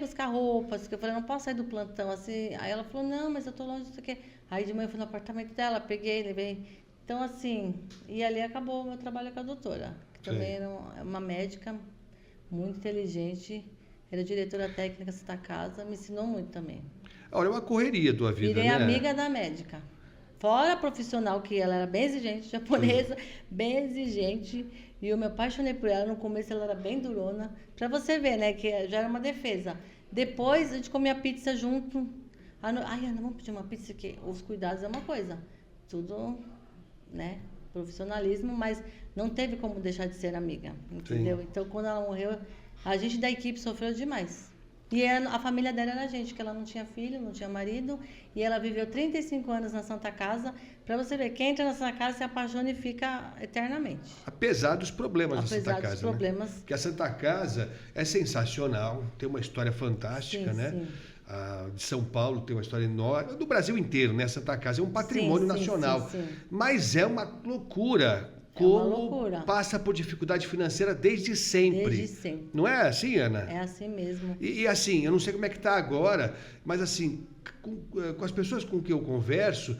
buscar roupas, que eu falei, não posso sair do plantão, assim. Aí ela falou, não, mas eu tô longe disso aqui. Aí de manhã eu fui no apartamento dela, peguei, levei. Então, assim, e ali acabou o meu trabalho com a doutora, que também era uma médica muito inteligente, era diretora técnica da Santa Casa, me ensinou muito também. Olha, é uma correria a tua vida, Virei né? amiga da médica. Fora a profissional, que ela era bem exigente, japonesa, bem exigente. E eu me apaixonei por ela. No começo ela era bem durona. Pra você ver, né, que já era uma defesa. Depois a gente comia pizza junto. Ai, Ana, vamos pedir uma pizza aqui. Os cuidados é uma coisa. Tudo, né? Profissionalismo, mas não teve como deixar de ser amiga, entendeu? Sim. Então, quando ela morreu, a gente da equipe sofreu demais. E a família dela era a gente, que ela não tinha filho, não tinha marido, e ela viveu 35 anos na Santa Casa. Para você ver, quem entra na Santa Casa se apaixona e fica eternamente. Apesar dos problemas da Santa Apesar Casa, dos problemas. né? Porque a Santa Casa é sensacional, tem uma história fantástica, Sim, né? sim. A de São Paulo tem uma história enorme, do Brasil inteiro, né? A Santa Casa é um patrimônio Sim, sim, nacional. sim, sim. Mas é uma loucura. É uma Como loucura. passa por dificuldade financeira desde sempre. Desde sempre. Não é assim, Ana? É assim mesmo. E assim, eu não sei como é que está agora, mas assim, com as pessoas com que eu converso,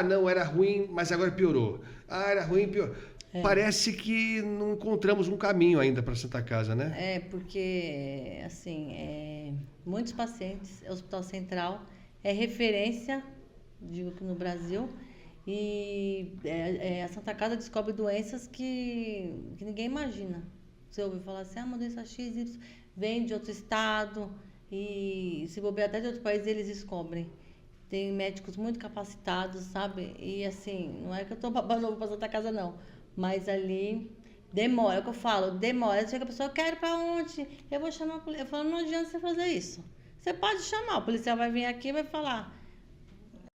não, era ruim, mas agora piorou. Era ruim, piorou. Parece que não encontramos um caminho ainda para Santa Casa, né? É, porque, assim, muitos pacientes, o Hospital Central é referência, digo que no Brasil, e a Santa Casa descobre doenças que ninguém imagina. Você ouve falar assim, uma doença X, Y, vem de outro estado, e se bobear até de outro país, eles descobrem. Tem médicos muito capacitados, sabe? E assim, não é que eu tô babando ovo pra Santa Casa, não. Mas ali demora, é o que eu falo, demora. Chega a pessoa, eu quero ir pra onde? Eu vou chamar a polícia. Eu falo, não adianta você fazer isso. Você pode chamar, o policial vai vir aqui e vai falar.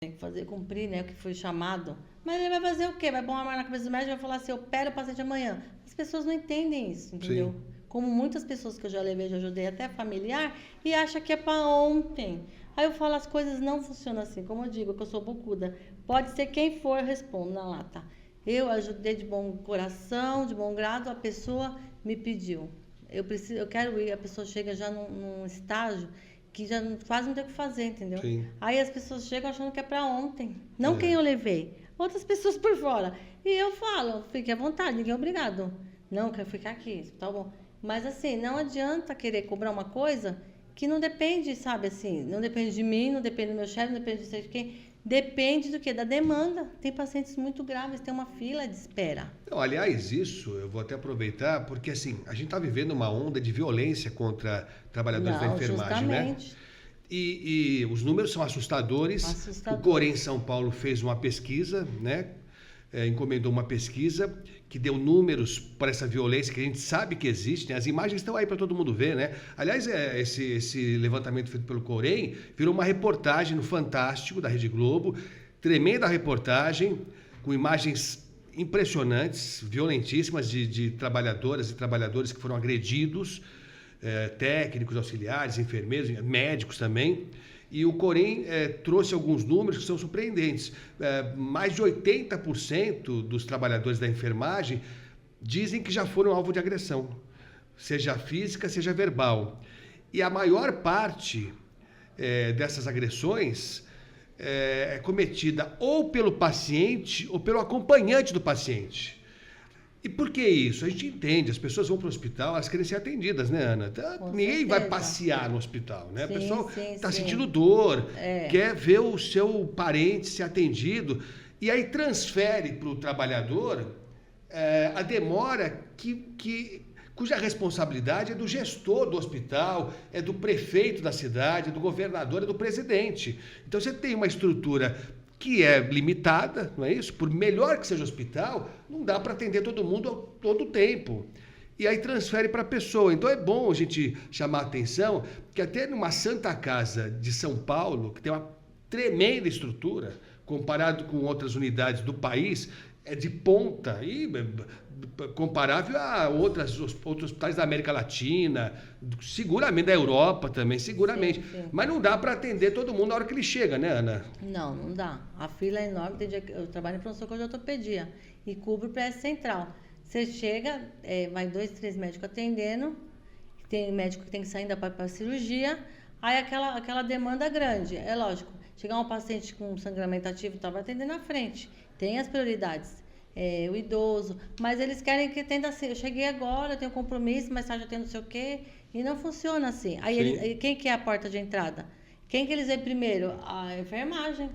Tem que fazer, cumprir, né, o que foi chamado. Mas ele vai fazer o quê? Vai pôr uma mão na cabeça do médico e vai falar assim, eu opero o paciente amanhã. As pessoas não entendem isso, entendeu? Sim. Como muitas pessoas que eu já levei, já ajudei, até familiar, e acha que é pra ontem. Aí eu falo, as coisas não funcionam assim. Como eu digo, que eu sou bocuda. Pode ser quem for, eu respondo na lata. Eu ajudei de bom coração, de bom grado, a pessoa me pediu. Eu quero ir, a pessoa chega já num estágio que já quase não tem o que fazer, entendeu? Sim. Aí as pessoas chegam achando que é pra ontem. Não quem eu levei, outras pessoas por fora. E eu falo, fique à vontade, ninguém é obrigado. Não, quero ficar aqui, tá bom. Mas assim, não adianta querer cobrar uma coisa que não depende, sabe assim, não depende de mim, não depende do meu chefe, não depende de quem. Depende do quê? Da demanda. Tem pacientes muito graves, tem uma fila de espera. Não, aliás, isso eu vou até aproveitar, porque assim, a gente está vivendo uma onda de violência contra trabalhadores da enfermagem, justamente. né? E os números são assustadores. O Corém São Paulo fez uma pesquisa, né? Encomendou uma pesquisa que deu números para essa violência que a gente sabe que existe, né? As imagens estão aí para todo mundo ver, né? Aliás, esse levantamento feito pelo Corém virou uma reportagem no Fantástico da Rede Globo, tremenda reportagem, com imagens impressionantes, violentíssimas de trabalhadoras e trabalhadores que foram agredidos, técnicos, auxiliares, enfermeiros, médicos também. E o Corém trouxe alguns números que são surpreendentes. Mais de 80% dos trabalhadores da enfermagem dizem que já foram alvo de agressão, seja física, seja verbal. E a maior parte dessas agressões é cometida ou pelo paciente ou pelo acompanhante do paciente. E por que isso? A gente entende, as pessoas vão para o hospital, elas querem ser atendidas, né, Ana? Ninguém vai passear no hospital, né? Sim, a pessoa está sim. sentindo dor, quer ver o seu parente ser atendido, e aí transfere para o trabalhador a demora cuja responsabilidade é do gestor do hospital, é do prefeito da cidade, é do governador, é do presidente. Então você tem uma estrutura que é limitada, não é isso? Por melhor que seja o hospital, não dá para atender todo mundo todo o tempo. E aí transfere para a pessoa. Então é bom a gente chamar a atenção que até numa Santa Casa de São Paulo, que tem uma tremenda estrutura, comparado com outras unidades do país, é de ponta e comparável a outros hospitais da América Latina, seguramente da Europa também, seguramente. Sim. Mas não dá para atender todo mundo na hora que ele chega, né, Ana? Não dá. A fila é enorme. Tem dia que eu trabalho em pronto-socorro de ortopedia e cubro o PS Central. Você chega, vai 2, 3 médicos atendendo, tem médico que tem que sair ainda para cirurgia, aí aquela demanda grande. É lógico, chegar um paciente com sangramento ativo, vai atender na frente. Tem as prioridades. O idoso, mas eles querem que atenda assim, eu cheguei agora, eu tenho compromisso, mais tarde eu tenho não sei o quê, e não funciona assim. Aí quem que é a porta de entrada? Quem que eles veem primeiro? A enfermagem.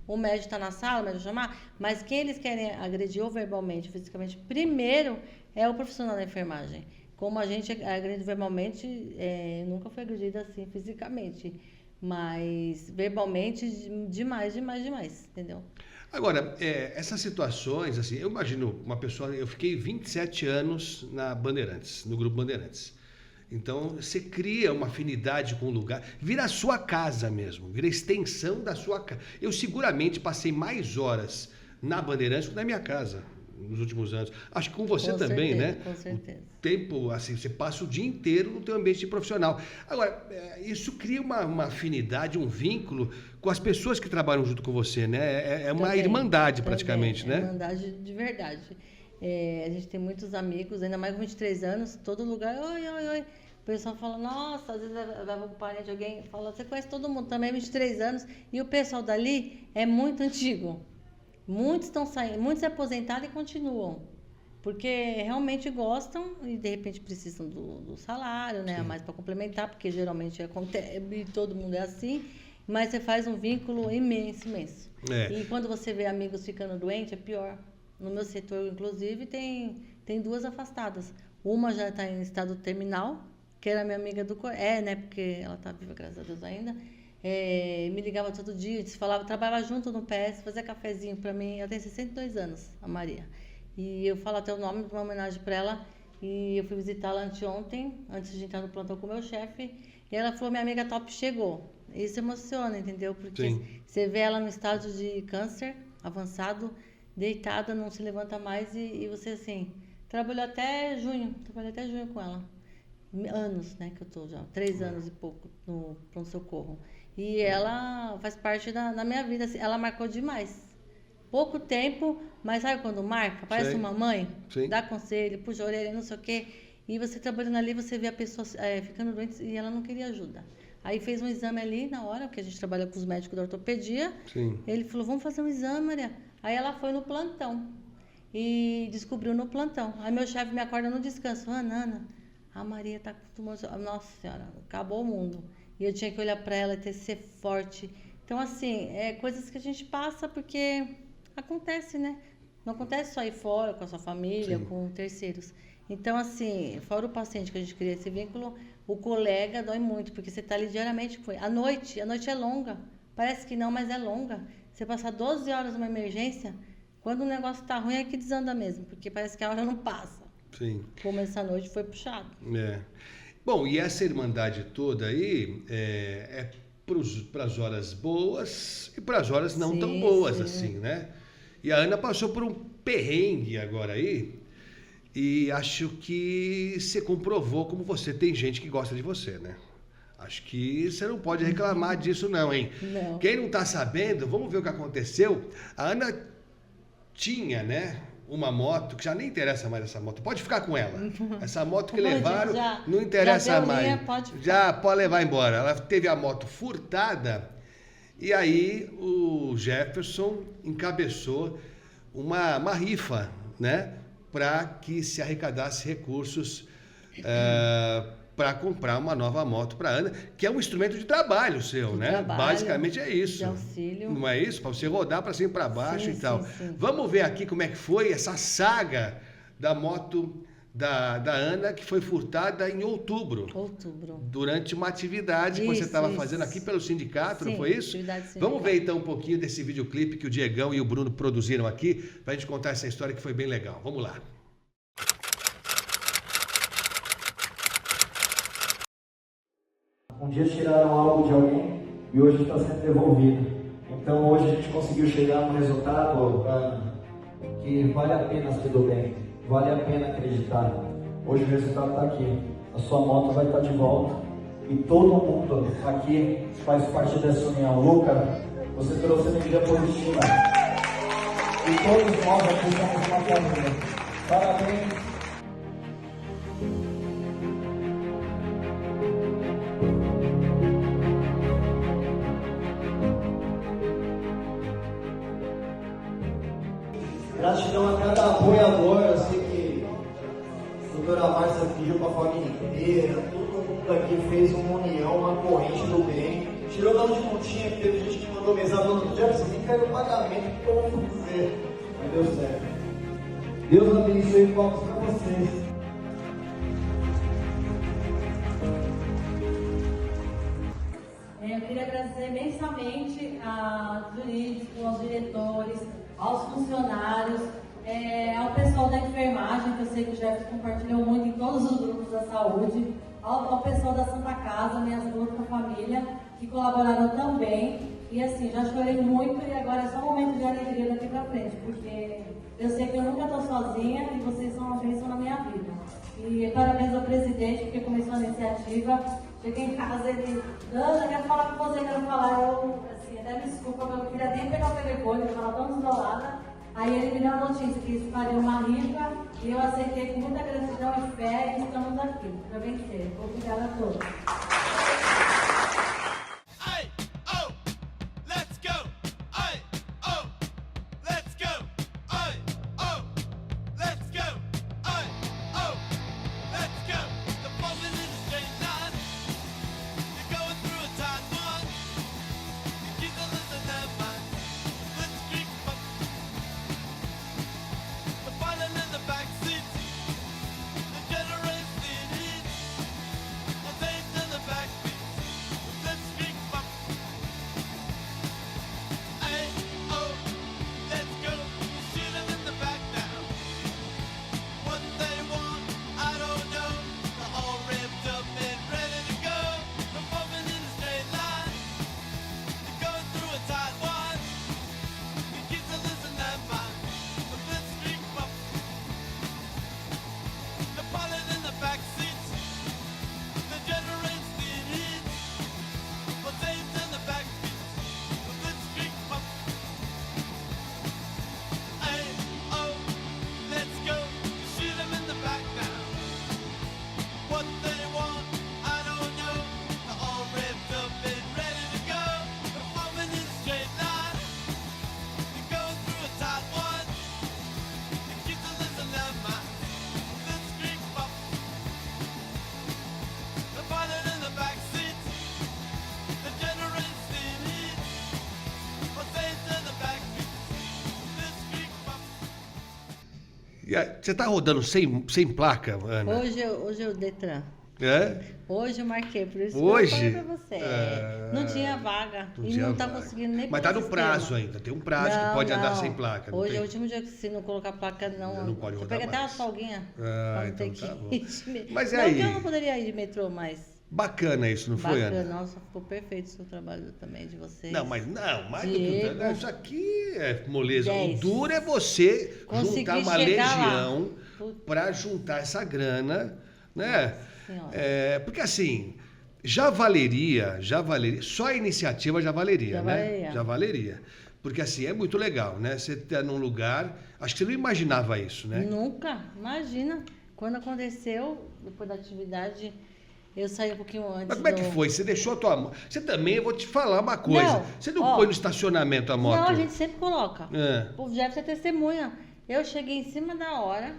O médico está na sala, o médico chamar, mas quem eles querem agredir ou verbalmente, ou fisicamente, primeiro é o profissional da enfermagem. Como a gente agride verbalmente, nunca foi agredida assim fisicamente. Mas verbalmente, demais, entendeu? Agora, essas situações, assim, eu imagino uma pessoa... Eu fiquei 27 anos na Bandeirantes, no Grupo Bandeirantes. Então, você cria uma afinidade com o lugar, vira a sua casa mesmo, vira a extensão da sua casa. Eu seguramente passei mais horas na Bandeirantes que na minha casa nos últimos anos. Acho que com você também, né? Com certeza. O tempo, assim, você passa o dia inteiro no teu ambiente profissional. Agora, isso cria uma afinidade, um vínculo com as pessoas que trabalham junto com você, né? É uma Também, irmandade praticamente, né? É irmandade de verdade. A gente tem muitos amigos, ainda mais com 23 anos, todo lugar, oi. O pessoal fala, nossa, às vezes vai um parente de alguém, fala, você conhece todo mundo, também 23 anos, e o pessoal dali é muito antigo. Muitos estão saindo, muitos se aposentaram e continuam, porque realmente gostam e de repente precisam do salário, né, a mais para complementar, porque geralmente acontece, todo mundo é assim, mas você faz um vínculo imenso. E quando você vê amigos ficando doentes, é pior. No meu setor, inclusive, tem 2 afastadas. Uma já está em estado terminal, que era minha amiga do né, porque ela está viva, graças a Deus ainda. Me ligava todo dia, a gente falava, trabalhava junto no PS, fazia cafezinho para mim. Ela tem 62 anos, a Maria. E eu falo até o nome de uma homenagem para ela. E eu fui visitá-la anteontem, antes de entrar no plantão com o meu chefe. E ela falou, minha amiga top chegou. Isso emociona, entendeu? Porque Sim. Você vê ela no estágio de câncer avançado, deitada, não se levanta mais. E você, assim, trabalhei até junho com ela. Anos, né, que eu tô já, 3 anos e pouco no pronto-socorro. E ela faz parte da minha vida, assim, ela marcou demais. Pouco tempo, mas sabe quando marca? Parece uma mãe, dá conselho, puxa a orelha, não sei o quê. E você trabalhando ali, você vê a pessoa ficando doente e ela não queria ajuda. Aí fez um exame ali na hora, porque a gente trabalha com os médicos da ortopedia. Sim. Ele falou, vamos fazer um exame, Maria. Aí ela foi no plantão e descobriu no plantão. Aí meu chefe me acorda no descanso, Ana, a Maria tá com tumor. Nossa Senhora, acabou o mundo. E eu tinha que olhar para ela e ser forte. Então, assim, coisas que a gente passa porque acontece, né? Não acontece só aí fora, com a sua família, com terceiros. Então, assim, fora o paciente que a gente cria esse vínculo, o colega dói muito, porque você está ali diariamente com ele. A noite é longa. Parece que não, mas é longa. Você passar 12 horas numa emergência, quando o negócio está ruim é que desanda mesmo, porque parece que a hora não passa. Sim. Como essa noite foi puxado. Bom, e essa irmandade toda aí para as horas boas e para as horas não tão boas assim, né? E a Ana passou por um perrengue agora aí e acho que você comprovou como você tem gente que gosta de você, né? Acho que você não pode reclamar disso não, hein? Não. Quem não está sabendo, vamos ver o que aconteceu. A Ana tinha, né? Uma moto, que já nem interessa mais essa moto. Pode ficar com ela. Essa moto que levaram, não interessa mais. Já pode levar embora. Ela teve a moto furtada e aí o Jefferson encabeçou uma rifa, né? Para que se arrecadasse recursos para comprar uma nova moto para a Ana, que é um instrumento de trabalho seu, né? Trabalho, basicamente é isso. De auxílio. Não é isso? Para você rodar para cima e para baixo e tal. Sim. Vamos ver aqui como é que foi essa saga da moto da Ana, que foi furtada em outubro. Durante uma atividade que você estava fazendo aqui pelo sindicato, não foi isso? Vamos ver então um pouquinho desse videoclipe que o Diegão e o Bruno produziram aqui, para a gente contar essa história que foi bem legal. Vamos lá. Um dia tiraram algo de alguém e hoje está sendo devolvido. Então hoje a gente conseguiu chegar num resultado que vale a pena ser do bem, vale a pena acreditar. Hoje o resultado está aqui. A sua moto vai estar de volta e todo mundo aqui faz parte dessa união. Luca, você trouxe energia positiva e todos nós aqui estamos uma família. Parabéns. Gratidão a cada apoiador, eu sei que a doutora Márcia pediu para a família inteira, todo mundo aqui fez uma união, uma corrente do bem. Tirou da onde não tinha, teve gente que mandou mensagem falando, Jefferson, nem quero pagamento, o que eu vou fazer? Mas deu certo. Deus abençoe e palmas para vocês. Eu queria agradecer imensamente aos jurídicos, aos diretores, aos funcionários, ao pessoal da enfermagem, que eu sei que o Jefferson compartilhou muito em todos os grupos da saúde, ao pessoal da Santa Casa, minhas duas da família, que colaboraram também. E assim, já chorei muito e agora é só um momento de alegria daqui pra frente, porque eu sei que eu nunca estou sozinha e vocês são uma bênção na minha vida. E parabéns ao presidente, porque começou a iniciativa. Cheguei em casa e ele, Ana, quero falar com você, quero falar. Eu, assim, até me desculpa, mas eu queria nem pegar o telefone, eu estava tão desolada. Aí ele me deu a notícia que isso faria uma rifa e eu aceitei com muita gratidão e fé e estamos aqui para vencer. Obrigada a todos. Você tá rodando sem placa, Ana? Hoje o Detran. É? Hoje eu marquei, por isso Hoje? que eu falei pra você. Não tinha vaga. Não tá conseguindo nem. Mas tá no prazo ainda, tem um prazo que pode andar sem placa. Hoje é o último dia que se não colocar placa, não pode rodar. Você pega até uma folguinha. Então tá bom. Mas não aí? que eu não poderia ir de metrô, mas. Bacana isso, não foi, Ana? Nossa, ficou perfeito o seu trabalho também de vocês. Não, mais Diego, do que isso aqui é moleza. 10. O duro é você Consegui juntar uma chegar legião para juntar essa grana, né? Porque assim, já valeria, só a iniciativa já valeria, né? Já valeria. Porque assim, é muito legal, né? Você tá num lugar, acho que você não imaginava isso, né? Nunca, imagina. Quando aconteceu, depois da atividade, eu saí um pouquinho antes. Mas como é que foi? Você deixou a tua moto? Você também, eu vou te falar uma coisa. Você não põe no estacionamento a moto? Não, a gente sempre coloca. O Jefferson é testemunha. Eu cheguei em cima da hora.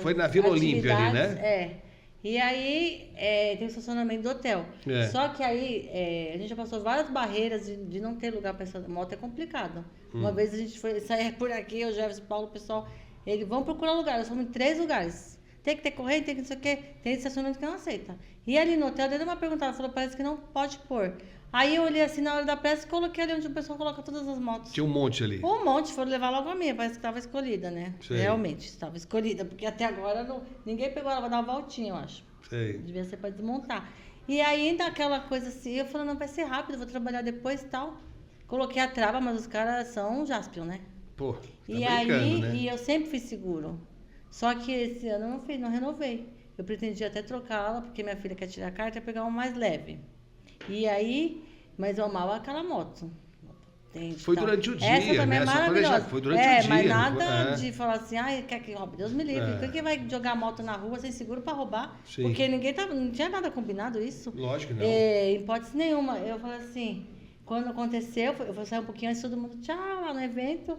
Foi na Vila Olímpia ali, né? E aí tem o estacionamento do hotel. Só que aí a gente já passou várias barreiras de não ter lugar para essa moto, é complicado. Uma vez a gente foi sair por aqui, o Jefferson, o Paulo, o pessoal, eles vão procurar lugar. Nós fomos em 3 lugares. Tem que ter corrente, tem que não sei o quê. Tem estacionamento que não aceita. E ali no hotel, ele deu uma perguntada, falou, parece que não pode pôr. Aí eu olhei assim na hora da pressa e coloquei ali onde o pessoal coloca todas as motos. Tinha um monte ali. Um monte, foram levar logo a minha, parece que estava escolhida, né? Sei. Realmente, estava escolhida, porque até agora ninguém pegou ela, vai dar uma voltinha, eu acho. Sei. Devia ser para desmontar. E aí, ainda aquela coisa assim, eu falei, não, vai ser rápido, vou trabalhar depois e tal. Coloquei a trava, mas os caras são Jaspion, né? Pô, tá e aí, né? E eu sempre fiz seguro. Só que esse ano eu não fiz, não renovei. Eu pretendia até trocá-la, porque minha filha quer tirar a carta e pegar uma mais leve. E aí, mas eu amava aquela moto. Foi durante o dia, essa também né? é maravilhosa. Foi durante o dia. Mas nada de falar assim, quer que roube? Deus me livre. Quem vai jogar a moto na rua sem seguro para roubar? Sim. Porque não tinha nada combinado isso. Lógico que não. Em hipótese nenhuma. Eu falei assim, quando aconteceu, eu fui sair um pouquinho antes, todo mundo, tchau, lá no evento.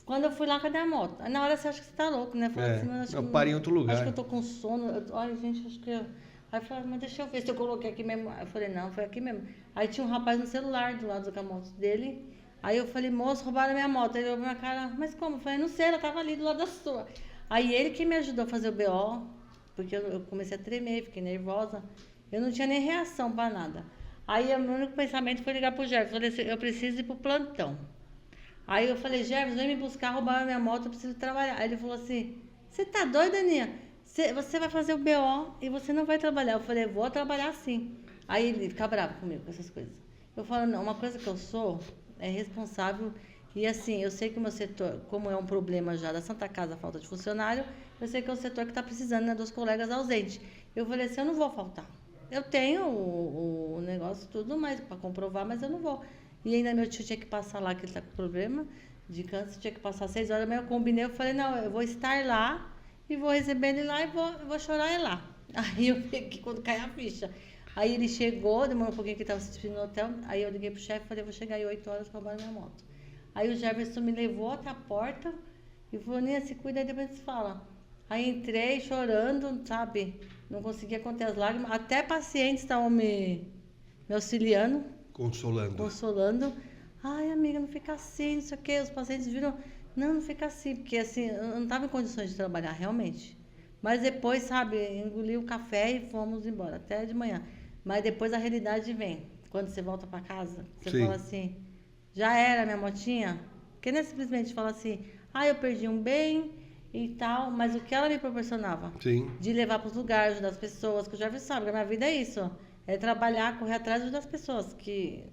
Quando eu fui lá, cadê a moto? Aí na hora você acha que você tá louco, né? Falei assim, mas eu parei em outro lugar. Acho que eu tô com sono. Ai, gente, acho que eu... Aí eu falei, mas deixa eu ver se eu coloquei aqui mesmo. Eu falei, não, foi aqui mesmo. Aí tinha um rapaz no celular do lado da moto dele. Aí eu falei, moço, roubaram minha moto. Aí ele olhou minha cara, mas como? Eu falei, não sei, ela tava ali do lado da sua. Aí ele que me ajudou a fazer o BO, porque eu comecei a tremer, fiquei nervosa. Eu não tinha nem reação para nada. Aí o meu único pensamento foi ligar pro Jefferson. Eu falei assim, eu preciso ir pro plantão. Aí eu falei, Jefferson, vem me buscar, roubar minha moto, eu preciso trabalhar. Aí ele falou assim, você tá doida, Aninha? Você vai fazer o BO e você não vai trabalhar. Eu falei, vou trabalhar sim. Aí ele fica bravo comigo com essas coisas. Eu falo, não, uma coisa que eu sou é responsável. E assim, eu sei que o meu setor, como é um problema já da Santa Casa, a falta de funcionário, eu sei que é o setor que está precisando, né, dos colegas ausentes. Eu falei assim, eu não vou faltar. Eu tenho o negócio tudo mais para comprovar, mas eu não vou. E ainda meu tio tinha que passar lá, que ele está com problema de câncer, tinha que passar 6 horas, mas eu combinei, eu falei, não, eu vou estar lá e vou receber ele lá e vou chorar ele lá. Aí eu peguei quando cai a ficha. Aí ele chegou, demorou um pouquinho que ele estava se despedindo no hotel, aí eu liguei pro chefe e falei, vou chegar aí 8 horas para roubar minha moto. Aí o Jefferson me levou até a porta e falou, Aninha, se cuida aí, depois se fala. Aí entrei chorando, sabe? Não conseguia conter as lágrimas. Até pacientes estavam me auxiliando. Consolando. Ai, amiga, não fica assim, não sei o quê. Os pacientes viram, não fica assim. Porque assim, eu não estava em condições de trabalhar, realmente. Mas depois, sabe, engoli o café e fomos embora, até de manhã. Mas depois a realidade vem. Quando você volta para casa, você fala assim... Já era minha motinha? Porque não é simplesmente falar assim, eu perdi um bem e tal, mas o que ela me proporcionava? Sim. De levar para os lugares, ajudar as pessoas, que o Jefferson sabe que a minha vida é isso. É trabalhar, correr atrás das pessoas, que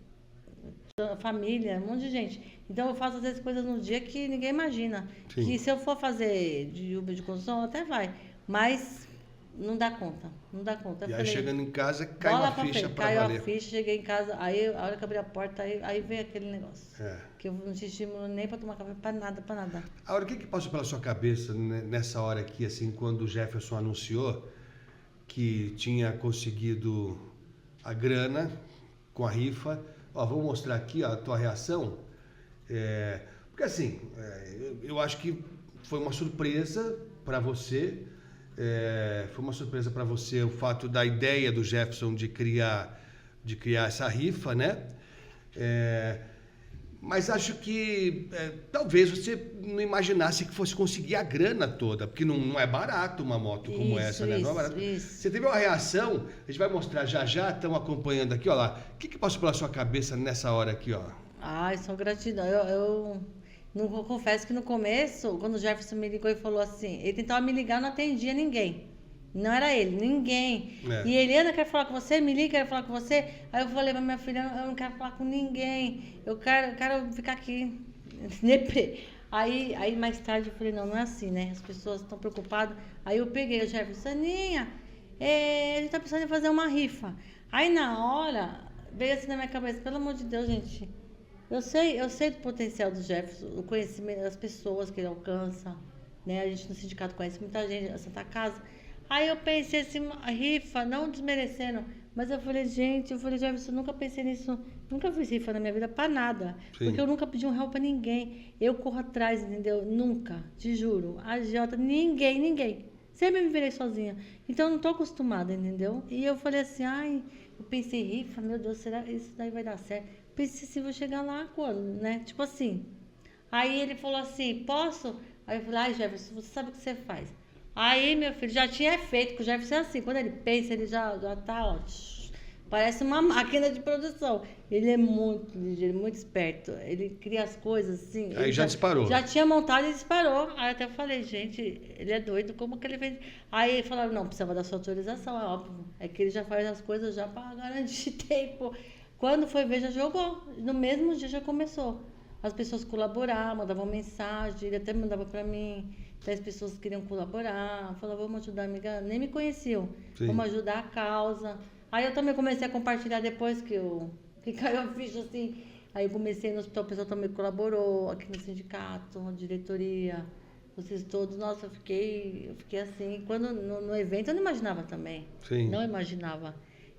família, um monte de gente. Então eu faço às vezes coisas no dia que ninguém imagina. Sim. Que se eu for fazer de Uber de construção, até vai. Mas não dá conta. E aí chegando em casa, caiu a ficha para valer. Caiu a ficha, cheguei em casa, aí a hora que eu abri a porta, aí veio aquele negócio. Que eu não te estimulo nem para tomar café, para nada. Agora, o que passou pela sua cabeça nessa hora aqui, assim, quando o Jefferson anunciou que tinha conseguido a grana com a rifa? Vou mostrar aqui a tua reação. Porque assim, eu acho que foi uma surpresa para você. Foi uma surpresa para você o fato da ideia do Jefferson de criar essa rifa, né? Mas acho que talvez você não imaginasse que fosse conseguir a grana toda, porque não é barato uma moto como essa, né? Não é barato. Você teve uma reação, a gente vai mostrar já, estão acompanhando aqui, ó lá. O que passou pela sua cabeça nessa hora aqui, ó? Só gratidão. Eu confesso que no começo, quando o Jefferson me ligou e falou assim, ele tentava me ligar, não atendia ninguém. Não era ele, ninguém. E ele, Ana, quer falar com você? Me liga, quero falar com você. Aí eu falei pra minha filha, eu não quero falar com ninguém. Eu quero ficar aqui. Aí mais tarde eu falei, não é assim, né? As pessoas estão preocupadas. Aí eu peguei o Jefferson, Aninha, a gente tá precisando de fazer uma rifa. Aí na hora, veio assim na minha cabeça, pelo amor de Deus, gente. Eu sei do potencial do Jefferson, o conhecimento das pessoas que ele alcança, né? A gente no sindicato conhece muita gente, a Santa Casa. Aí eu pensei assim, uma rifa, não desmerecendo, mas eu falei, Jefferson, eu nunca pensei nisso, nunca fiz rifa na minha vida pra nada. Sim. Porque eu nunca pedi um real pra ninguém. Eu corro atrás, entendeu? Nunca, te juro. Agiota, ninguém. Sempre me virei sozinha. Então eu não tô acostumada, entendeu? E eu falei assim, eu pensei, rifa, meu Deus, será que isso daí vai dar certo? Pensei assim, vou chegar lá quando, né? Tipo assim. Aí ele falou assim, posso? Aí eu falei, Jefferson, você sabe o que você faz. Aí, meu filho, já tinha feito, porque o Jefferson é assim, quando ele pensa, ele já tá, ó, parece uma máquina de produção. Ele é muito ligeiro, muito esperto, ele cria as coisas assim. Aí já disparou. Já tinha montado e disparou. Aí eu até falei, gente, ele é doido, como que ele fez? Aí ele falou, não, precisava da sua autorização, é óbvio. É que ele já faz as coisas já para garantir tempo. Quando foi ver, já jogou. No mesmo dia já começou. As pessoas colaboraram, mandavam mensagem, ele até mandava para mim. 10 pessoas queriam colaborar, falavam, vamos ajudar a amiga, nem me conheciam, Sim. Vamos ajudar a causa. Aí eu também comecei a compartilhar depois que caiu a ficha, assim. Aí eu comecei no hospital, o pessoal também colaborou, aqui no sindicato, na diretoria, vocês todos, nossa, eu fiquei assim. Quando no evento eu não imaginava também, Sim. Não imaginava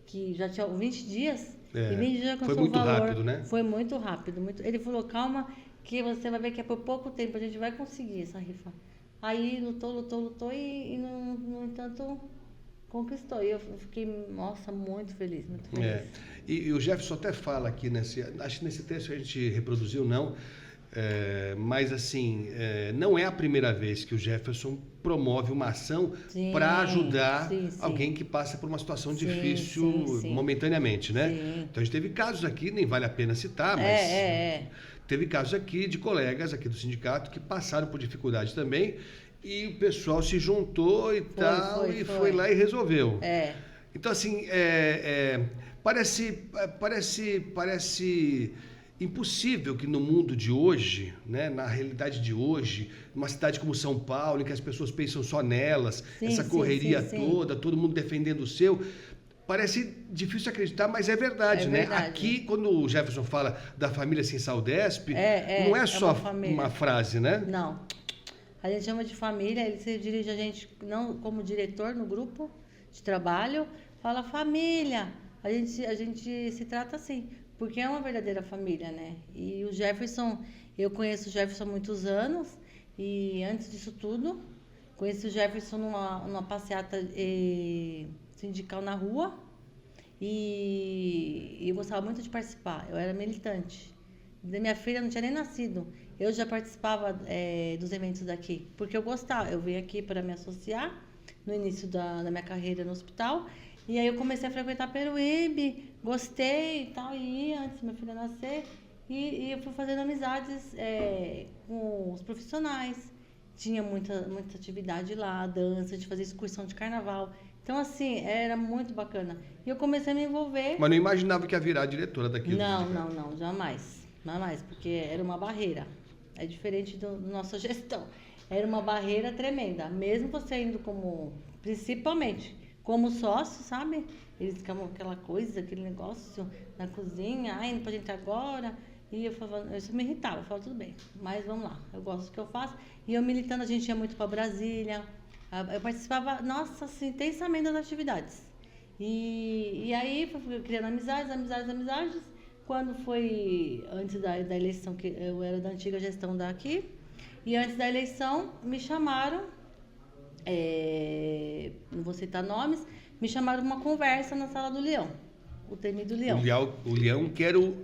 que já tinha 20 dias, e 20 dias já foi muito rápido, né? Foi muito rápido. Ele falou, calma, que você vai ver que é por pouco tempo, a gente vai conseguir essa rifa. Aí lutou e no entanto, conquistou. E eu fiquei, nossa, muito feliz. E o Jefferson até fala aqui, acho que nesse texto a gente reproduziu, não, Mas, assim, não é a primeira vez que o Jefferson promove uma ação para ajudar alguém que passa por uma situação difícil momentaneamente, né? Sim. Então, a gente teve casos aqui, nem vale a pena citar, mas teve casos aqui de colegas aqui do sindicato que passaram por dificuldade também e o pessoal se juntou e foi lá e resolveu. Então, assim, parece impossível que no mundo de hoje, né, na realidade de hoje, numa cidade como São Paulo, em que as pessoas pensam só nelas, essa correria toda, todo mundo defendendo o seu, parece difícil acreditar, mas é verdade, né? Aqui, quando o Jefferson fala da família sem Saldesp, não é só uma frase, né? Não. A gente chama de família, ele se dirige a gente não como diretor no grupo de trabalho, fala família. A gente se trata assim. Porque é uma verdadeira família, né? E o Jefferson, eu conheço o Jefferson há muitos anos, e antes disso tudo, conheci o Jefferson numa passeata sindical na rua, e eu gostava muito de participar, eu era militante. Minha filha não tinha nem nascido, eu já participava dos eventos daqui, porque eu gostava, eu vim aqui para me associar no início da minha carreira no hospital. E aí eu comecei a frequentar Peruíbe, gostei e tal, e ia antes da minha filha nascer. E eu fui fazendo amizades com os profissionais. Tinha muita atividade lá, dança, a gente fazia excursão de carnaval. Então, assim, era muito bacana. E eu comecei a me envolver. Mas não imaginava que ia virar diretora daquilo? Não, jamais. Jamais, porque era uma barreira. É diferente da nossa gestão. Era uma barreira tremenda. Mesmo você indo principalmente como sócio, sabe? Eles ficavam aquela coisa, aquele negócio na cozinha, não pode entrar agora. E eu falava, isso me irritava, eu falava, tudo bem, mas vamos lá, eu gosto do que eu faço. E eu militando, a gente ia muito para Brasília, eu participava, nossa, assim, intensamente das atividades. E aí, fui criando amizades. Quando foi antes da eleição, que eu era da antiga gestão daqui, e antes da eleição, me chamaram, não vou citar nomes, me chamaram para uma conversa na Sala do Leão, o temido Leão. O Leão que era o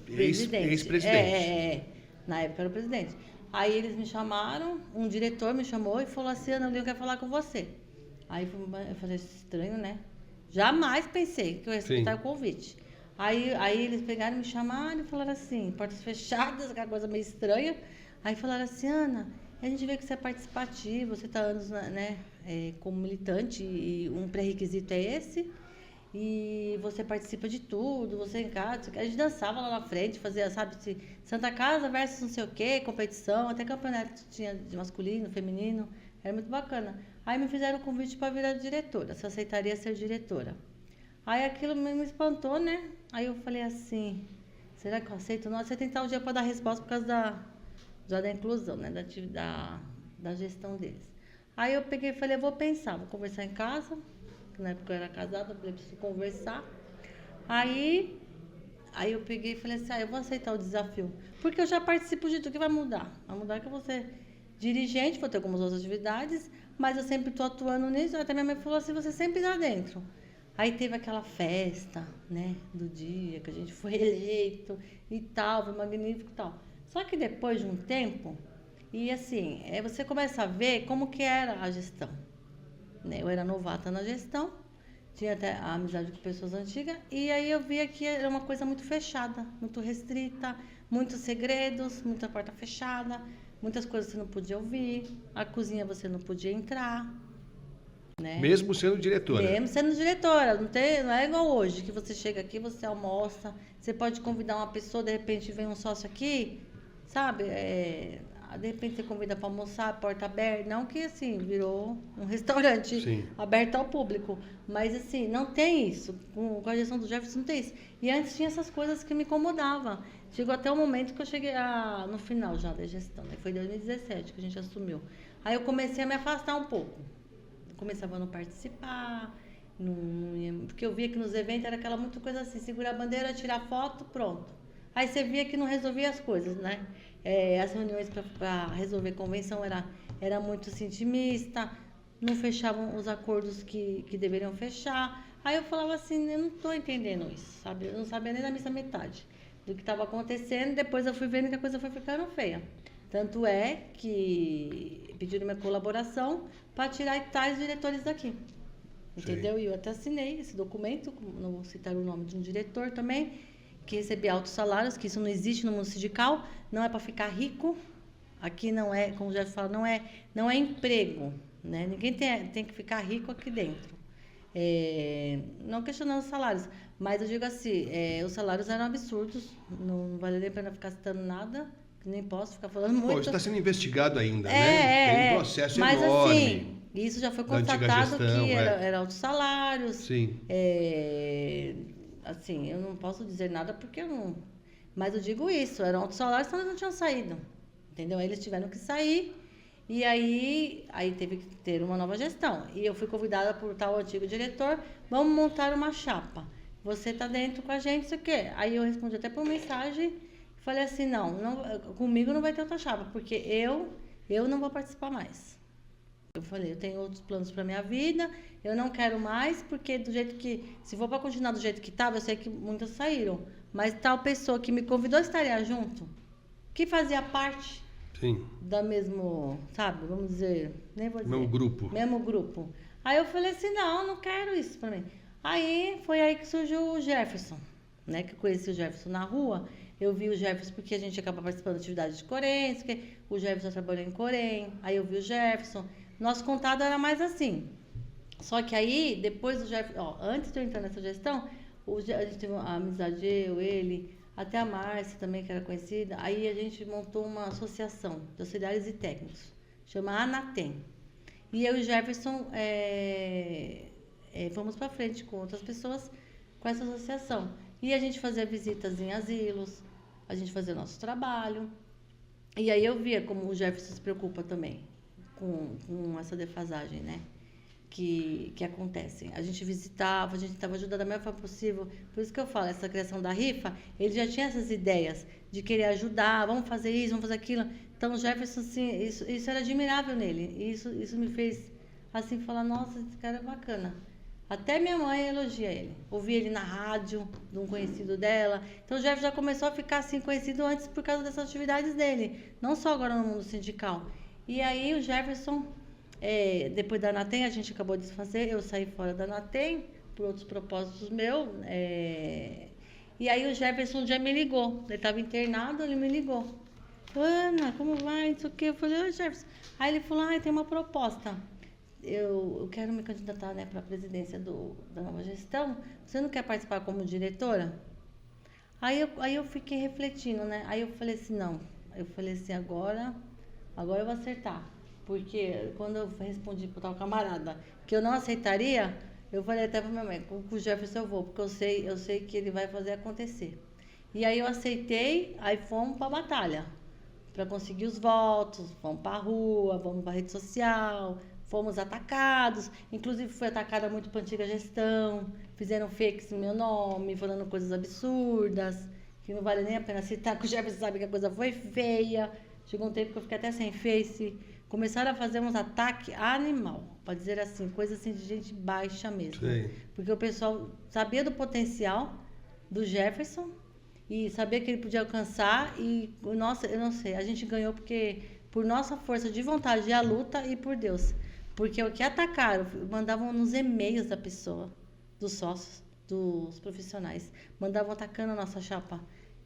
ex-presidente. Na época era o presidente. Aí eles me chamaram, um diretor me chamou e falou assim, Ana, o Leão quer falar com você. Aí eu falei, estranho, né? Jamais pensei que eu ia aceitar o convite. Aí eles pegaram, me chamaram e falaram assim, portas fechadas, aquela coisa meio estranha. Aí falaram assim, Ana, a gente vê que você é participativo, você está anos, né, como militante, e um pré-requisito é esse, e você participa de tudo, você encanta. A gente dançava lá na frente, fazia, sabe, Santa Casa versus não sei o quê, competição, até campeonato tinha de masculino, feminino, era muito bacana. Aí me fizeram o convite para virar diretora, se eu aceitaria ser diretora. Aí aquilo me espantou, né? Aí eu falei assim, será que eu aceito? Não, você tem tal dia para dar resposta por causa da inclusão, né? Da gestão deles. Aí eu peguei e falei, eu vou pensar, vou conversar em casa. Na época eu era casada, eu falei, preciso conversar. Aí eu peguei e falei assim, eu vou aceitar o desafio. Porque eu já participo de tudo, que vai mudar? Vai mudar que eu vou ser dirigente, vou ter algumas outras atividades, mas eu sempre estou atuando nisso. Até minha mãe falou assim, você sempre está dentro. Aí teve aquela festa, né, do dia que a gente foi eleito e tal, foi magnífico e tal. Só que depois de um tempo, e assim, você começa a ver como que era a gestão. Né? Eu era novata na gestão, tinha até a amizade com pessoas antigas, e aí eu via que era uma coisa muito fechada, muito restrita, muitos segredos, muita porta fechada, muitas coisas você não podia ouvir, a cozinha você não podia entrar. Né? Mesmo sendo diretora? Mesmo sendo diretora, não é igual hoje, que você chega aqui, você almoça, você pode convidar uma pessoa, de repente vem um sócio aqui, sabe, de repente você convida para almoçar, porta aberta, não que assim, virou um restaurante aberto ao público, mas assim, não tem isso, com a gestão do Jefferson não tem isso, e antes tinha essas coisas que me incomodavam, chegou até o momento que eu cheguei no final já da gestão, né? Foi em 2017 que a gente assumiu, aí eu comecei a me afastar um pouco, começava a não participar, porque eu via que nos eventos era aquela muita coisa assim, segurar a bandeira, tirar foto, pronto. Aí você via que não resolvia as coisas, né? As reuniões para resolver convenção era muito assim, intimista, não fechavam os acordos que deveriam fechar. Aí eu falava assim, eu não estou entendendo isso, sabe? Eu não sabia nem da missa metade. do que estava acontecendo. Depois eu fui vendo que a coisa foi ficando feia. Tanto é que pediram minha colaboração para tirar tais diretores daqui. Entendeu? E eu até assinei esse documento, não vou citar o nome de um diretor também, que recebia altos salários, que isso não existe no mundo sindical, não é para ficar rico. Aqui não é, como já falo, não é emprego, né? Ninguém tem que ficar rico aqui dentro. Não questionando os salários, mas eu digo assim, os salários eram absurdos, não vale nem a pena ficar citando nada, nem posso ficar falando muito. Pô, está sendo investigado ainda, né? Tem um processo mas, enorme. Assim, isso já foi constatado gestão, que era altos salários. Sim. Assim, eu não posso dizer nada porque eu não... Mas eu digo isso, eram altos salários, então eles não tinham saído. Entendeu? Aí eles tiveram que sair e aí teve que ter uma nova gestão. E eu fui convidada por tal antigo diretor, vamos montar uma chapa. Você está dentro com a gente, isso o quê? Aí eu respondi até por mensagem, falei assim, não, comigo não vai ter outra chapa, porque eu não vou participar mais. Eu falei, eu tenho outros planos para minha vida, eu não quero mais, porque do jeito que, se for para continuar do jeito que estava, eu sei que muitas saíram, mas tal pessoa que me convidou estaria junto, que fazia parte da mesmo, sabe, vamos dizer, nem vou dizer. Mesmo grupo. Aí eu falei assim, não quero isso para mim. Aí foi aí que surgiu o Jefferson, né, que eu conheci o Jefferson na rua. Eu vi o Jefferson porque a gente acaba participando de atividades de Corém, porque o Jefferson trabalhou em Corém, aí eu vi o Jefferson. Nosso contato era mais assim. Só que aí, depois do Jefferson, antes de eu entrar nessa gestão, a gente teve uma amizade, ele, até a Márcia também, que era conhecida. Aí a gente montou uma associação de auxiliares e técnicos, chama Anatem. E eu e o Jefferson fomos para frente com outras pessoas com essa associação. E a gente fazia visitas em asilos, a gente fazia nosso trabalho. E aí eu via como o Jefferson se preocupa também com essa defasagem, né? Que acontece. A gente visitava, a gente estava ajudando da melhor forma possível. Por isso que eu falo, essa criação da rifa, ele já tinha essas ideias de querer ajudar, vamos fazer isso, vamos fazer aquilo. Então, o Jefferson, assim, isso era admirável nele. Isso me fez, assim, falar, nossa, esse cara é bacana. Até minha mãe elogia ele. Ouvi ele na rádio, de um conhecido dela. Então, o Jefferson já começou a ficar, assim, conhecido antes por causa dessas atividades dele. Não só agora no mundo sindical. E aí, o Jefferson... depois da Anatem, a gente acabou de desfazer, eu saí fora da Anatem, por outros propósitos meus, e aí o Jefferson já me ligou, ele estava internado, ele me ligou, Ana, como vai, não sei o que, eu falei, oi Jefferson, aí ele falou, tem uma proposta, eu quero me candidatar, né, para a presidência da nova gestão, você não quer participar como diretora? Aí eu fiquei refletindo, né, aí eu falei assim, não, agora eu vou acertar. Porque quando eu respondi para o tal camarada que eu não aceitaria, eu falei até para minha mãe, com o Jefferson eu vou, porque eu sei que ele vai fazer acontecer. E aí eu aceitei, aí fomos para a batalha, para conseguir os votos, fomos para a rua, fomos para a rede social, fomos atacados, inclusive fui atacada muito para a antiga gestão, fizeram fakes no meu nome, falando coisas absurdas, que não vale nem a pena citar, que o Jefferson sabe que a coisa foi feia, chegou um tempo que eu fiquei até sem face. Começaram a fazer uns ataques animal, para dizer assim, coisa assim de gente baixa mesmo. Sim. Porque o pessoal sabia do potencial do Jefferson e sabia que ele podia alcançar e, nossa, eu não sei, a gente ganhou porque por nossa força de vontade e a luta e por Deus. Porque o que atacaram, mandavam nos e-mails da pessoa, dos sócios, dos profissionais, mandavam atacando a nossa chapa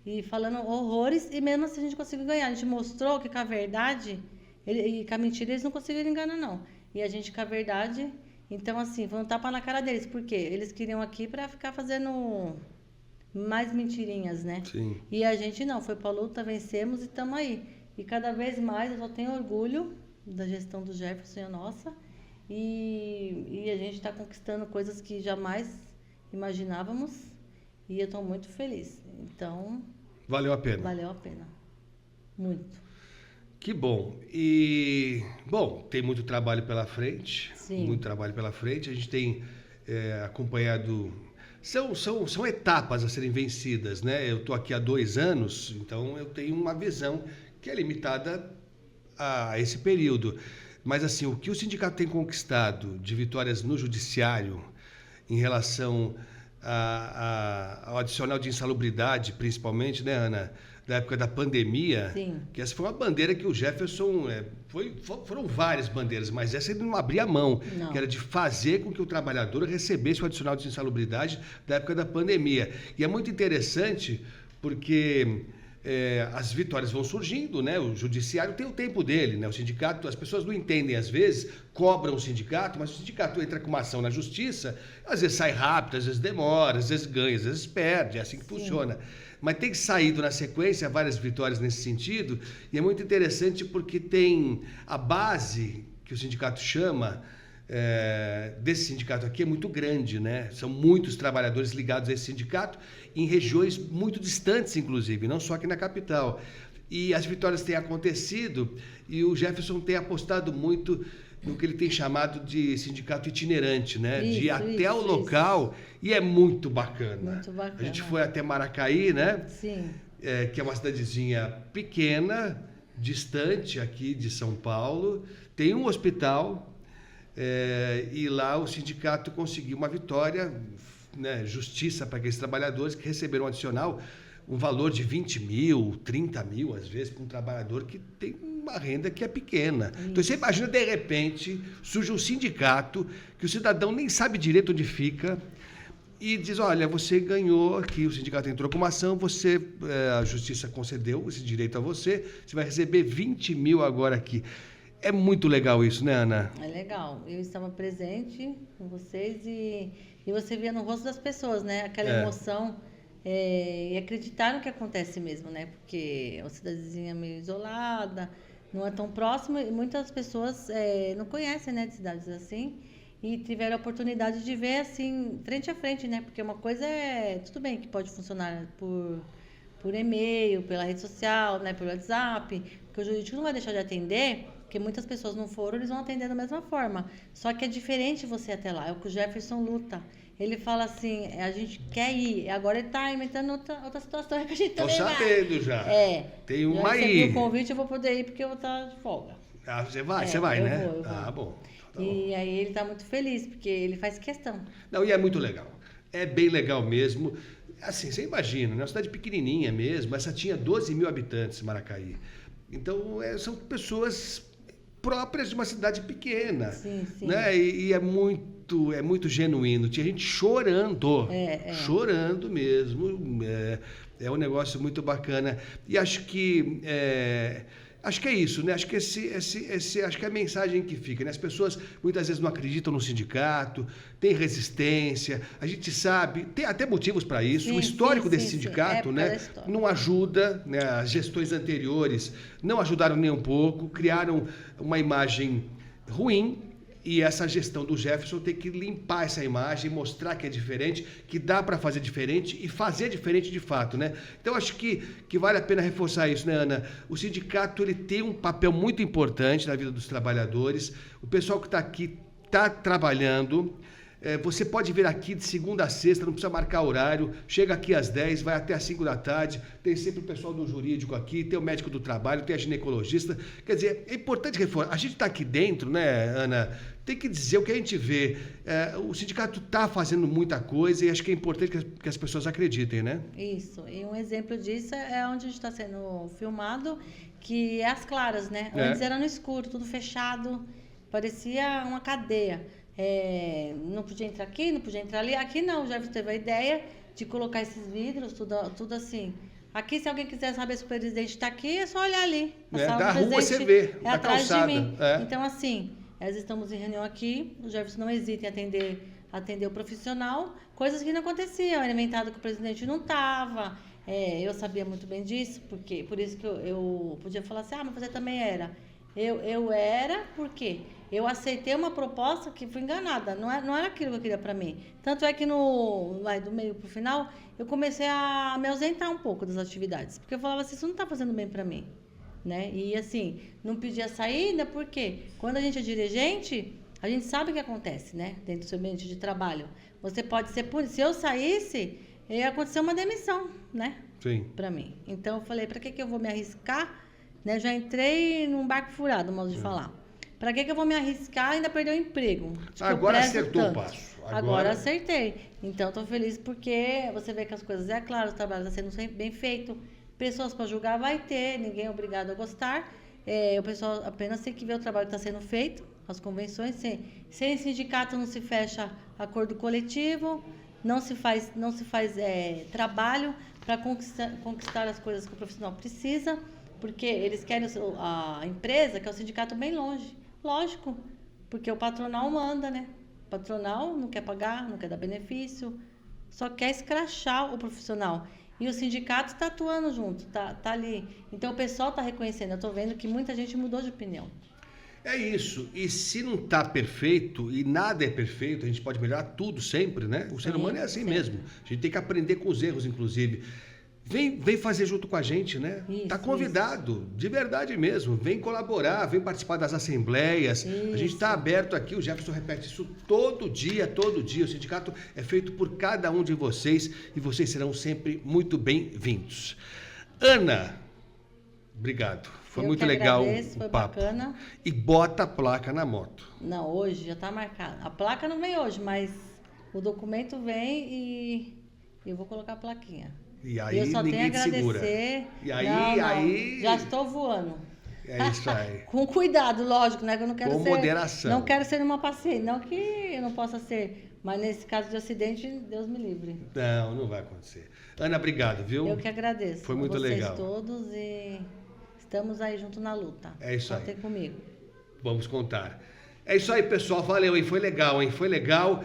e falando horrores e mesmo assim a gente conseguiu ganhar. A gente mostrou que com a verdade... E com a mentira eles não conseguiram enganar, não. E a gente com a verdade... Então, assim, foi um tapa na cara deles. Por quê? Eles queriam aqui para ficar fazendo mais mentirinhas, né? Sim. E a gente não. Foi pra luta, vencemos e estamos aí. E cada vez mais eu só tenho orgulho da gestão do Jefferson e a nossa. E a gente está conquistando coisas que jamais imaginávamos. E eu estou muito feliz. Então... Valeu a pena. Valeu a pena. Muito. Que bom. E, bom, tem muito trabalho pela frente. Sim. Muito trabalho pela frente. A gente tem acompanhado... São etapas a serem vencidas, né? Eu estou aqui há 2 anos, então eu tenho uma visão que é limitada a esse período. Mas, assim, o que o sindicato tem conquistado de vitórias no judiciário em relação ao adicional de insalubridade, principalmente, né, Ana? Da época da pandemia, Sim. que essa foi uma bandeira que o Jefferson... foram várias bandeiras, mas essa ele não abria mão, que era de fazer com que o trabalhador recebesse o adicional de insalubridade da época da pandemia. E é muito interessante porque as vitórias vão surgindo, né? O judiciário tem o tempo dele, né? O sindicato, as pessoas não entendem às vezes, cobram o sindicato, mas o sindicato entra com uma ação na justiça, às vezes sai rápido, às vezes demora, às vezes ganha, às vezes perde, é assim que funciona. Mas tem saído na sequência várias vitórias nesse sentido, e é muito interessante porque tem a base que o sindicato chama, desse sindicato aqui, é muito grande, né? São muitos trabalhadores ligados a esse sindicato, em regiões muito distantes, inclusive, não só aqui na capital. E as vitórias têm acontecido, e o Jefferson tem apostado muito no que ele tem chamado de sindicato itinerante, né? De ir até o local, e é muito bacana. Muito bacana. A gente foi até Maracaí, né? Sim. Que é uma cidadezinha pequena, distante aqui de São Paulo, tem um hospital, e lá o sindicato conseguiu uma vitória, né? Justiça para aqueles trabalhadores que receberam um adicional, um valor de 20 mil, 30 mil, às vezes, para um trabalhador que tem uma renda que é pequena. Isso. Então, você imagina, de repente, surge um sindicato que o cidadão nem sabe direito onde fica e diz, olha, você ganhou aqui, o sindicato entrou com uma ação, a justiça concedeu esse direito a você, você vai receber 20 mil agora aqui. É muito legal isso, né, Ana? É legal. Eu estava presente com vocês e você via no rosto das pessoas, né? Aquela emoção e acreditar no que acontece mesmo, né? Porque é uma cidadezinha meio isolada, não é tão próxima e muitas pessoas não conhecem, né, de cidades assim e tiveram a oportunidade de ver assim, frente a frente, né? Porque uma coisa tudo bem que pode funcionar por e-mail, pela rede social, né, pelo WhatsApp, porque o jurídico não vai deixar de atender, porque muitas pessoas não foram, eles vão atender da mesma forma. Só que é diferente você ir até lá, é o que o Jefferson luta. Ele fala assim, a gente quer ir, agora ele está inventando outra situação que a gente também vai. Estou sabendo já. Tem uma aí. Já recebi o convite, eu vou poder ir porque eu vou estar de folga. Ah, você vai, né? Eu vou. Ah, bom. Tá e bom. aí ele está muito feliz, porque ele faz questão. Não, e é muito legal. É bem legal mesmo. Assim, você imagina, né? Uma cidade pequenininha mesmo, essa tinha 12 mil habitantes, Maracaí. Então, são pessoas próprias de uma cidade pequena. Sim. Né? E é muito genuíno. Tinha gente chorando. Chorando mesmo. É um negócio muito bacana. E acho que é isso, né? Acho que acho que é a mensagem que fica, né? As pessoas muitas vezes não acreditam no sindicato, tem resistência, a gente sabe, tem até motivos para isso. O histórico desse sindicato, né, não ajuda, né? As gestões anteriores não ajudaram nem um pouco, criaram uma imagem ruim. E essa gestão do Jefferson tem que limpar essa imagem, mostrar que é diferente, que dá para fazer diferente e fazer diferente de fato, né? Então, acho que vale a pena reforçar isso, né, Ana? O sindicato ele tem um papel muito importante na vida dos trabalhadores. O pessoal que está aqui está trabalhando. Você pode vir aqui de segunda a sexta, não precisa marcar horário. Chega aqui às 10, vai até às 5 da tarde. Tem sempre o pessoal do jurídico aqui, tem o médico do trabalho, tem a ginecologista. Quer dizer, é importante reforçar. A gente está aqui dentro, né, Ana? Tem que dizer o que a gente vê. O sindicato está fazendo muita coisa e acho que é importante que as pessoas acreditem, né? Isso. E um exemplo disso é onde a gente está sendo filmado, que é as claras, né? Antes era no escuro, tudo fechado, parecia uma cadeia. Não podia entrar aqui, não podia entrar ali. Aqui não, já teve a ideia de colocar esses vidros, tudo assim. Aqui, se alguém quiser saber se o presidente está aqui, é só olhar ali. Da rua você vê, da atrás calçada. de mim. Então, assim, nós estamos em reunião aqui, o Jefferson não hesita em atender o profissional, coisas que não aconteciam. Era inventado que o presidente não estava. Eu sabia muito bem disso, porque por isso que eu podia falar assim, mas você também era. Eu era, por quê? Eu aceitei uma proposta que fui enganada, não era aquilo que eu queria para mim. Tanto é que do meio para o final, eu comecei a me ausentar um pouco das atividades, porque eu falava assim, isso não está fazendo bem para mim. Né? E assim, não pedia saída, porque quando a gente é dirigente, a gente sabe o que acontece, né? Dentro do seu ambiente de trabalho. Você pode ser punido. Se eu saísse, ia acontecer uma demissão, né? Sim. Para mim. Então eu falei, para que eu vou me arriscar? Né? Já entrei num barco furado, modo de falar. Para que eu vou me arriscar e ainda perder o emprego? Agora acertou o passo. Agora acertei. Então, estou feliz porque você vê que as coisas, é claro, o trabalho está sendo bem feito. Pessoas para julgar vai ter, ninguém é obrigado a gostar. O pessoal apenas tem que ver o trabalho que está sendo feito, as convenções. Sem sindicato não se fecha acordo coletivo, não se faz trabalho para conquistar as coisas que o profissional precisa, porque eles querem a empresa, que é o sindicato, bem longe. Lógico, porque o patronal manda, né? O patronal não quer pagar, não quer dar benefício, só quer escrachar o profissional. E o sindicato está atuando junto, tá ali. Então o pessoal está reconhecendo. Eu estou vendo que muita gente mudou de opinião. É isso. E se não está perfeito, e nada é perfeito, a gente pode melhorar tudo sempre, né? O ser humano é assim mesmo. A gente tem que aprender com os erros, inclusive. Vem fazer junto com a gente, né? Tá convidado, de verdade mesmo. Vem colaborar, vem participar das assembleias. A gente está aberto aqui, o Jefferson repete isso todo dia, todo dia. O sindicato é feito por cada um de vocês e vocês serão sempre muito bem-vindos. Ana, obrigado. Foi muito legal o papo. Bacana. E bota a placa na moto. Não, hoje já está marcado. A placa não vem hoje, mas o documento vem e eu vou colocar a plaquinha. E aí eu só ninguém tenho a agradecer. E aí... Já estou voando. É isso aí. Com cuidado, lógico, né? Que eu não quero com moderação. Não quero ser uma paciente. Não que eu não possa ser, mas nesse caso de acidente, Deus me livre. Não vai acontecer. Ana, obrigado, viu? Eu que agradeço. Foi muito legal. Vocês todos e estamos aí junto na luta. É isso aí. Contem comigo. Vamos contar. É isso aí, pessoal. Valeu, hein? Foi legal, hein? Foi legal.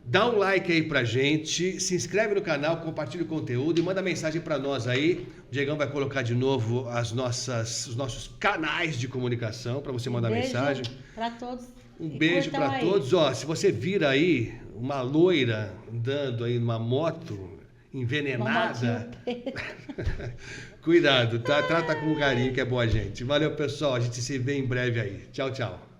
Dá um like aí pra gente, se inscreve no canal, compartilha o conteúdo e manda mensagem pra nós aí. O Diegão vai colocar de novo os nossos canais de comunicação pra você mandar mensagem. Pra todos. Um beijo pra todos. Ó, se você vir aí uma loira andando aí numa moto envenenada, cuidado, tá? Trata com carinho que é boa gente. Valeu, pessoal. A gente se vê em breve aí. Tchau, tchau.